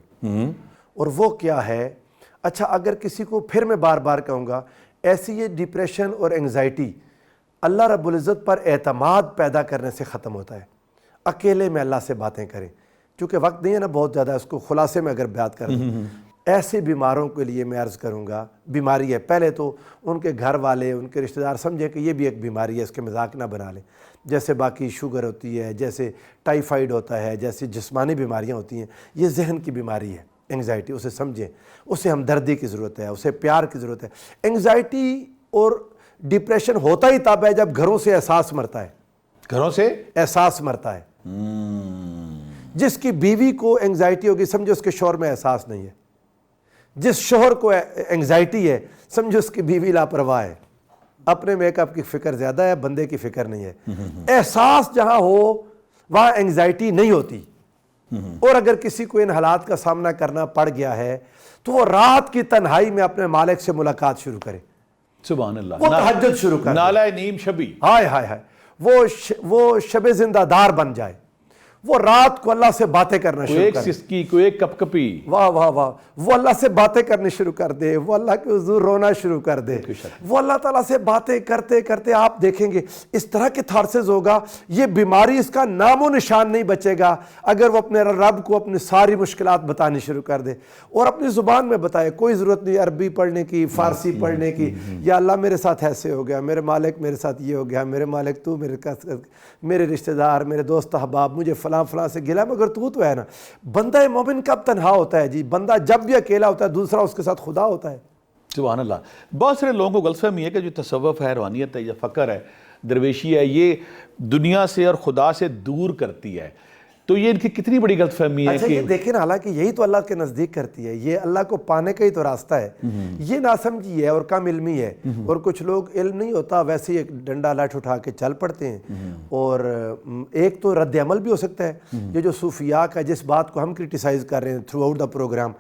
[SPEAKER 2] اور وہ کیا ہے؟ اچھا, اگر کسی کو, پھر میں بار بار کہوں گا, ایسی یہ ڈپریشن اور انگزائٹی اللہ رب العزت پر اعتماد پیدا کرنے سے ختم ہوتا ہے. اکیلے میں اللہ سے باتیں کریں, چونکہ وقت نہیں ہے نا بہت زیادہ, اس کو خلاصے میں اگر بات کریں, ایسے بیماروں کے لیے میں عرض کروں گا, بیماری ہے, پہلے تو ان کے گھر والے, ان کے رشتہ دار سمجھیں کہ یہ بھی ایک بیماری ہے, اس کے مذاق نہ بنا لیں. جیسے باقی شوگر ہوتی ہے, جیسے ٹائیفائیڈ ہوتا ہے, جیسے جسمانی بیماریاں ہوتی ہیں, یہ ذہن کی بیماری ہے انگزائٹی. اسے سمجھیں, اسے ہمدردی کی ضرورت ہے, اسے پیار کی ضرورت ہے. انگزائٹی اور ڈپریشن ہوتا ہی تب ہے جب گھروں سے احساس مرتا ہے, گھروں سے احساس مرتا ہے. جس کی بیوی کو انگزائٹی ہوگی سمجھو اس کے شوہر میں احساس نہیں ہے, جس شوہر کو انگزائٹی ہے سمجھو اس کی بیوی لاپرواہ ہے, اپنے میک اپ کی فکر زیادہ ہے, بندے کی فکر نہیں ہے. احساس جہاں ہو وہاں انگزائٹی نہیں ہوتی. اور اگر کسی کو ان حالات کا سامنا کرنا پڑ گیا ہے تو وہ رات کی تنہائی میں اپنے مالک سے ملاقات شروع کرے,
[SPEAKER 1] سبحان اللہ,
[SPEAKER 2] وہ تہجد شروع کرے,
[SPEAKER 1] نالہ نیم شبی,
[SPEAKER 2] ہائے ہائے ہائے, وہ شب زندہ دار بن جائے, وہ رات کو اللہ سے باتیں کرنا
[SPEAKER 1] کوئی
[SPEAKER 2] شروع
[SPEAKER 1] ایک
[SPEAKER 2] کر دے.
[SPEAKER 1] سسکی، کوئی ایک کپ کپی.
[SPEAKER 2] واہ واہ واہ. وہ اللہ سے باتیں کرنی شروع کر دے, وہ اللہ کے حضور رونا شروع کر دے, وہ اللہ تعالیٰ سے باتیں کرتے کرتے آپ دیکھیں گے اس طرح کے تھارسز ہوگا, یہ بیماری اس کا نام و نشان نہیں بچے گا اگر وہ اپنے رب کو اپنی ساری مشکلات بتانی شروع کر دے اور اپنی زبان میں بتائے. کوئی ضرورت نہیں عربی پڑھنے کی, فارسی پڑھنے کی. یا اللہ میرے ساتھ ایسے ہو گیا, میرے مالک میرے ساتھ یہ ہو گیا, میرے مالک تو میرے رشتہ دار, میرے دوست احباب, مجھے فلاں فلاں سے گلا, مگر تو ہے نا. بندہ مومن کب تنہا ہوتا ہے جی؟ بندہ جب بھی اکیلا ہوتا ہے دوسرا اس کے ساتھ خدا ہوتا ہے.
[SPEAKER 1] سبحان اللہ. بہت سارے لوگوں کو غلط فہمی ہے کہ جو تصوف ہے, روحانیت ہے یا فقر ہے, درویشی ہے, یہ دنیا سے اور خدا سے دور کرتی ہے. تو یہ ان کی کتنی بڑی غلط فہمی ہے
[SPEAKER 2] اچھا
[SPEAKER 1] کہ
[SPEAKER 2] یہ دیکھیں نا, حالانکہ یہی تو اللہ کے نزدیک کرتی ہے, یہ اللہ کو پانے کا ہی تو راستہ ہے. یہ ناسمجھی ہے اور کم علمی ہے, اور کچھ لوگ علم نہیں ہوتا ویسے ہی ایک ڈنڈا لاٹھ اٹھا کے چل پڑتے ہیں. اور ایک تو رد عمل بھی ہو سکتا ہے, یہ جو صوفیاء کا جس بات کو ہم کرٹیسائز کر رہے ہیں تھرو آؤٹ دا پروگرام,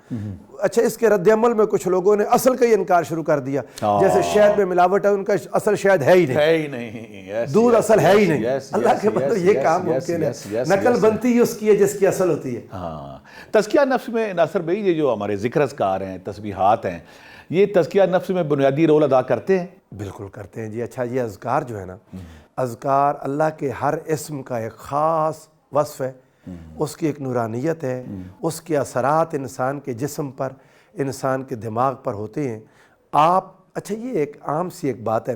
[SPEAKER 2] اچھا اس کے رد عمل میں کچھ لوگوں نے اصل کا ہی انکار شروع کر دیا. جیسے شہد میں ملاوٹ ہے, ان کا اصل شہد ہے ہی نہیں, دودھ اصل ہے ہی نہیں. اللہ کے بندو یہ کام ممکن ہے, نقل بنتی ہی اس کی ہے جس کی اصل ہوتی ہے.
[SPEAKER 1] ہاں. تزکیہ نفس میں ناصر بھائی یہ جو ہمارے ذکر اذکار ہیں, تسبیحات ہیں, یہ تزکیہ نفس میں بنیادی رول ادا کرتے ہیں؟
[SPEAKER 2] بالکل کرتے ہیں جی. اچھا یہ اذکار جو ہے نا, اذکار اللہ کے ہر اسم کا ایک خاص وصف ہے, اس کی ایک نورانیت ہے, اس کے اثرات انسان کے جسم پر, انسان کے دماغ پر ہوتے ہیں. آپ اچھا یہ ایک عام سی ایک بات ہے,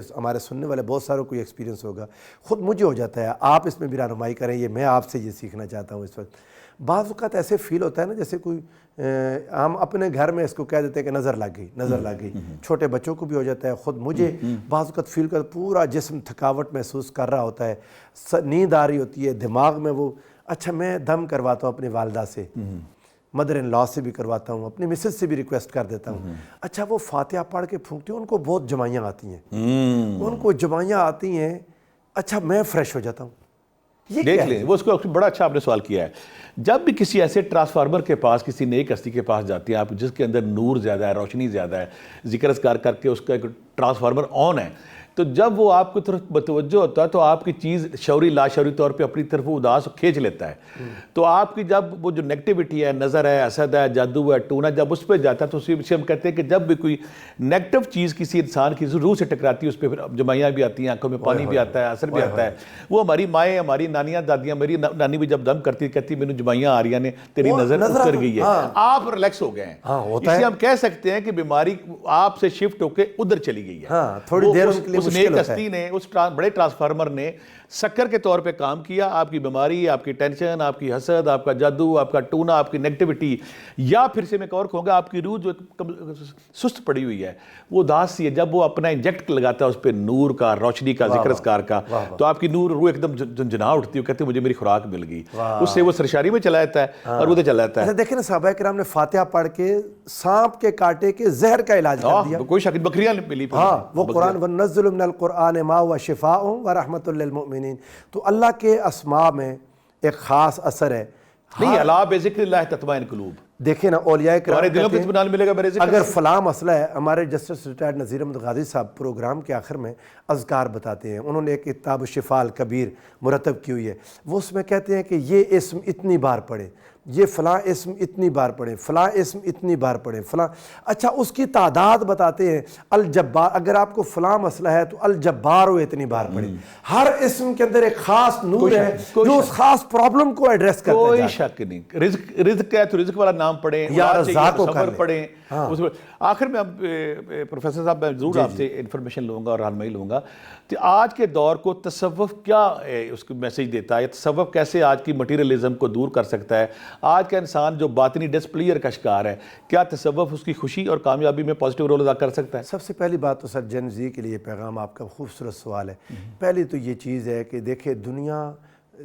[SPEAKER 2] ہمارے سننے والے بہت ساروں کو یہ ایکسپیرینس ہوگا, خود مجھے ہو جاتا ہے, آپ اس میں بھی رہنمائی کریں, یہ میں آپ سے یہ سیکھنا چاہتا ہوں اس وقت. بعض اوقات ایسے فیل ہوتا ہے نا جیسے کوئی ہم اپنے گھر میں اس کو کہہ دیتے ہیں کہ نظر لگ گئی. چھوٹے بچوں کو بھی ہو جاتا ہے, خود مجھے بعض اوقات فیل کر پورا جسم تھکاوٹ محسوس کر رہا ہوتا ہے, نیند آ رہی ہوتی ہے, دماغ میں وہ. اچھا میں دم کرواتا ہوں اپنی والدہ سے, مدر ان لا سے بھی کرواتا ہوں, اپنی مسز سے بھی ریکویسٹ کر دیتا ہوں. اچھا وہ فاتحہ پڑھ کے پھونکتی ہیں, ان کو بہت جمائیاں آتی ہیں, ان کو جمائیاں آتی ہیں. اچھا میں فریش ہو جاتا ہوں.
[SPEAKER 1] دیکھ لیں, وہ اس کو بڑا اچھا آپ نے سوال کیا ہے. جب بھی کسی ایسے ٹرانسفارمر کے پاس, کسی نیک ہستی کے پاس جاتی ہیں آپ, جس کے اندر نور زیادہ ہے, روشنی زیادہ ہے, ذکر اذکار کر کے اس کا ایک ٹرانسفارمر آن ہے, تو جب وہ آپ کی طرف متوجہ ہوتا ہے تو آپ کی چیز شعوری لا شعوری طور پہ اپنی طرف اداس کھینچ لیتا ہے. تو آپ کی جب وہ جو نیگیٹیوٹی ہے, نظر ہے, حسد ہے, جادو ہے, ٹونا, جب اس پہ جاتا ہے تو اسی سے ہم کہتے ہیں کہ جب بھی کوئی نیگیٹو چیز کسی انسان کی روح سے ٹکراتی ہے, اس پہ پھر جمائیاں بھی آتی ہیں, آنکھوں میں پانی بھی آتا ہے, اثر بھی آتا ہے. وہ ہماری مائیں, ہماری نانیاں, دادیاں, میری نانی بھی جب دم کرتی کہتی مینوں جمائیاں آ رہی ہیں, تیری نظر اتر گئی ہے, آپ ریلیکس ہو گئے ہیں. اس لیے ہم کہہ سکتے ہیں کہ بیماری آپ سے شفٹ ہو کے ادھر چلی گئی ہے.
[SPEAKER 2] تھوڑی دیر
[SPEAKER 1] اس نیک ہستی نے, اس بڑے ٹرانسفارمر نے سکر کے طور پہ کام کیا. آپ کی بیماری, آپ کی ٹینشن, آپ کی حسد, آپ کا جادو, آپ کا ٹونا, آپ کی نیگیٹیوٹی, یا پھر سے میں ایک اور کہوں گا آپ کی روح جو سست پڑی ہوئی ہے, وہ اداس سی ہے, جب وہ اپنا انجیکٹ لگاتا ہے اس پہ نور کا, روشنی کا, ذکر اذکار کا, تو آپ کی روح ایک دم جھنجھنا اٹھتی ہے, کہتے ہیں مجھے میری خوراک مل گئی. اس سے وہ سرشاری میں چلا جاتا ہے اور ادھر چلا جاتا ہے.
[SPEAKER 2] دیکھیں نا صحابہ کرام نے فاتحہ پڑھ کے سانپ کے کاٹے کے زہر کا علاج کر دیا.
[SPEAKER 1] کوئی شک, بکریاں ملی.
[SPEAKER 2] وہ قرآن وَنَنَزِّلُ مِنَ الْقُرْآنِ مَا هُوَ شِفَاءٌ وَرَحْمَةٌ لِّلْمُؤْمِنِينَ. تو اللہ کے اسماء میں ایک خاص اثر ہے.
[SPEAKER 1] نہیں, الا بذکر اللہ تطمئن قلوب.
[SPEAKER 2] دیکھیں نا اولیاء کرام
[SPEAKER 1] دلوں کو اطمینان ملے گا میرے ذکر.
[SPEAKER 2] اگر فلاں مسئلہ ہے, ہمارے جسٹس ریٹائرڈ نذیر احمد غازی صاحب پروگرام کے آخر میں اذکار بتاتے ہیں, انہوں نے ایک کتاب الشفاء الکبیر مرتب کی ہوئی ہے, وہ اس میں کہتے ہیں کہ یہ اسم اتنی بار پڑھیں, یہ فلاں اسم اتنی بار پڑھیں, فلاں اسم اتنی بار پڑھیں, فلاں. اچھا اس کی تعداد بتاتے ہیں. الجبار, اگر آپ کو فلاں مسئلہ ہے تو الجبار ہو اتنی بار پڑھیں. ہر اسم کے اندر ایک خاص نور ہے جو اس خاصس پرابلم کو ایڈریس کرتا ہے.
[SPEAKER 1] کوئی شک نہیں. رزق ہے تو رزق والا نام پڑھیں,
[SPEAKER 2] یا رزاق کو
[SPEAKER 1] صبر پڑھیں. آخر میں اب پروفیسر صاحب میں ضرور آپ سے انفارمیشن لوں گا اور رہنمائی لوں گا کہ آج کے دور کو تصوف کیا اس کو میسیج دیتا ہے, تصوف کیسے آج کی مٹیریلزم کو دور کر سکتا ہے. آج کا انسان جو باطنی ڈسپلیئر کا شکار ہے, کیا تصوف اس کی خوشی اور کامیابی میں پازیٹیو رول ادا کر سکتا ہے؟
[SPEAKER 2] سب سے پہلی بات تو سر جن زی کے لیے پیغام آپ کا خوبصورت سوال ہے. پہلی تو یہ چیز ہے کہ دیکھیں دنیا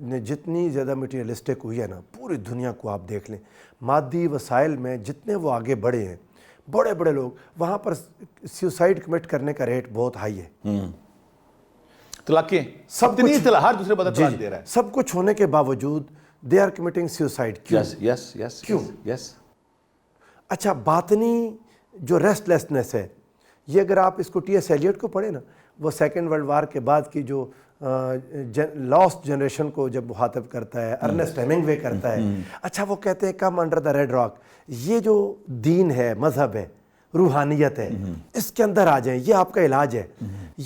[SPEAKER 2] نے جتنی زیادہ مٹیریلسٹک ہوئی ہے نا, پوری دنیا کو آپ دیکھ لیں, مادی وسائل میں جتنے وہ آگے بڑھے ہیں, بڑے بڑے لوگ, وہاں پر سیوسائڈ کمٹ کرنے کا ریٹ بہت ہائی ہے.
[SPEAKER 1] طلاقیں سب کچھ, ہر دوسرے بندہ طلاق دے رہا ہے.
[SPEAKER 2] سب کچھ ہونے کے باوجود دے آر کمٹنگ سیوسائڈ. کیوں؟ اچھا باطنی جو ریسٹ لیسنس ہے, یہ اگر آپ اس کو ٹی ایس ایلیٹ کو پڑھیں نا، وہ سیکنڈ ورلڈ وار کے بعد کی جو لاسٹ جنریشن کو جب مخاطب کرتا ہے، ارنسٹ ہیمنگوے کرتا ہے، اچھا وہ کہتے ہیں come under the red rock, یہ جو دین ہے، مذہب ہے، روحانیت ہے، اس کے اندر آ جائیں، یہ آپ کا علاج ہے۔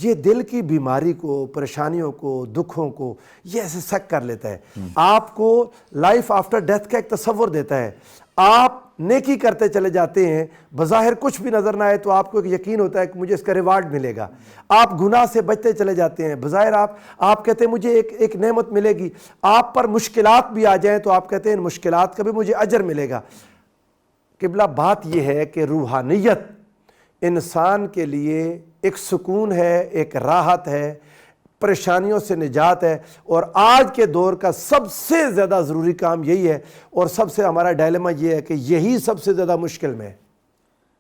[SPEAKER 2] یہ دل کی بیماری کو، پریشانیوں کو، دکھوں کو یہ ایسے سیک کر لیتا ہے، آپ کو لائف آفٹر ڈیتھ کا ایک تصور دیتا ہے۔ آپ نیکی کرتے چلے جاتے ہیں، بظاہر کچھ بھی نظر نہ آئے تو آپ کو ایک یقین ہوتا ہے کہ مجھے اس کا ریوارڈ ملے گا۔ آپ گناہ سے بچتے چلے جاتے ہیں، بظاہر آپ کہتے ہیں مجھے ایک نعمت ملے گی۔ آپ پر مشکلات بھی آ جائیں تو آپ کہتے ہیں ان مشکلات کا بھی مجھے اجر ملے گا۔ قبلہ بات یہ ہے کہ روحانیت انسان کے لیے ایک سکون ہے، ایک راحت ہے، پریشانیوں سے نجات ہے، اور آج کے دور کا سب سے زیادہ ضروری کام یہی ہے، اور سب سے ہمارا ڈائلیما یہ ہے کہ یہی سب سے زیادہ مشکل میں ہے۔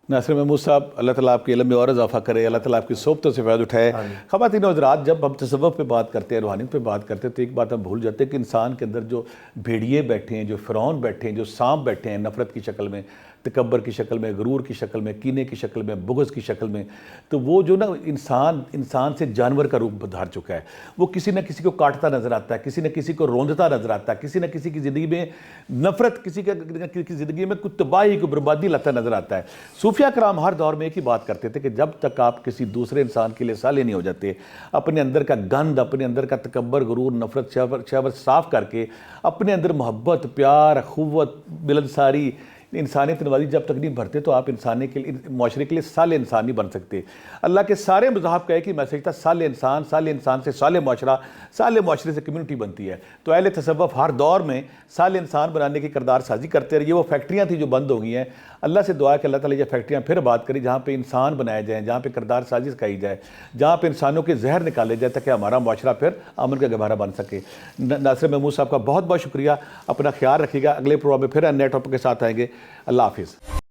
[SPEAKER 1] ناصر محمود صاحب، اللہ تعالیٰ آپ کے علم میں اور اضافہ کرے، اللہ تعالیٰ آپ کی صحبتوں سے فائدہ اٹھائے۔ خواتین و حضرات، جب ہم تصوف پہ بات کرتے ہیں، روحانیت پہ بات کرتے ہیں، تو ایک بات ہم بھول جاتے ہیں کہ انسان کے اندر جو بھیڑیے بیٹھے ہیں، جو فرعون بیٹھے ہیں، جو سانپ بیٹھے ہیں، نفرت کی شکل میں، تکبر کی شکل میں، غرور کی شکل میں، کینے کی شکل میں، بغض کی شکل میں، تو وہ جو نا انسان سے جانور کا روپ دھار چکا ہے۔ وہ کسی نہ کسی کو کاٹتا نظر آتا ہے، کسی نہ کسی کو روندتا نظر آتا ہے، کسی نہ کسی کی زندگی میں نفرت، کسی کی زندگی میں کوئی تباہی، کوئی بربادی لاتا نظر آتا ہے۔ صوفیہ کرام ہر دور میں ایک ہی بات کرتے تھے کہ جب تک آپ کسی دوسرے انسان کے لیے صالح نہیں ہو جاتے، اپنے اندر کا گند، اپنے اندر کا تکبر، غرور، نفرت، شہوت صاف کر کے اپنے اندر محبت، پیار، اخوت، ملنساری، انسانیت نوازی جب تک نہیں بھرتے، تو آپ معاشرے کے لیے صالح انسان نہیں بن سکتے۔ اللہ کے سارے مذاہب کا ایک ہی میسج تھا، صالح انسان سے صالح معاشرہ، صالح معاشرے سے کمیونٹی بنتی ہے۔ تو اہل تصوف ہر دور میں صالح انسان بنانے کی کردار سازی کرتے رہے۔ یہ وہ فیکٹریاں تھیں جو بند ہو گئی ہیں۔ اللہ سے دعا ہے کہ اللہ تعالیٰ یہ فیکٹریاں پھر آباد کری، جہاں پہ انسان بنائے جائیں، جہاں پہ کردار سازی سکھائی جائے، جہاں پہ انسانوں کے زہر نکالے جائے، تاکہ ہمارا معاشرہ پھر امن کا گہوارہ بن سکے۔ ناصر محمود صاحب کا بہت بہت شکریہ، اپنا خیال رکھیے گا۔ اگلے پروگرام میں پھر نئے ٹاپک کے ساتھ آئیں گے۔ اللہ حافظ۔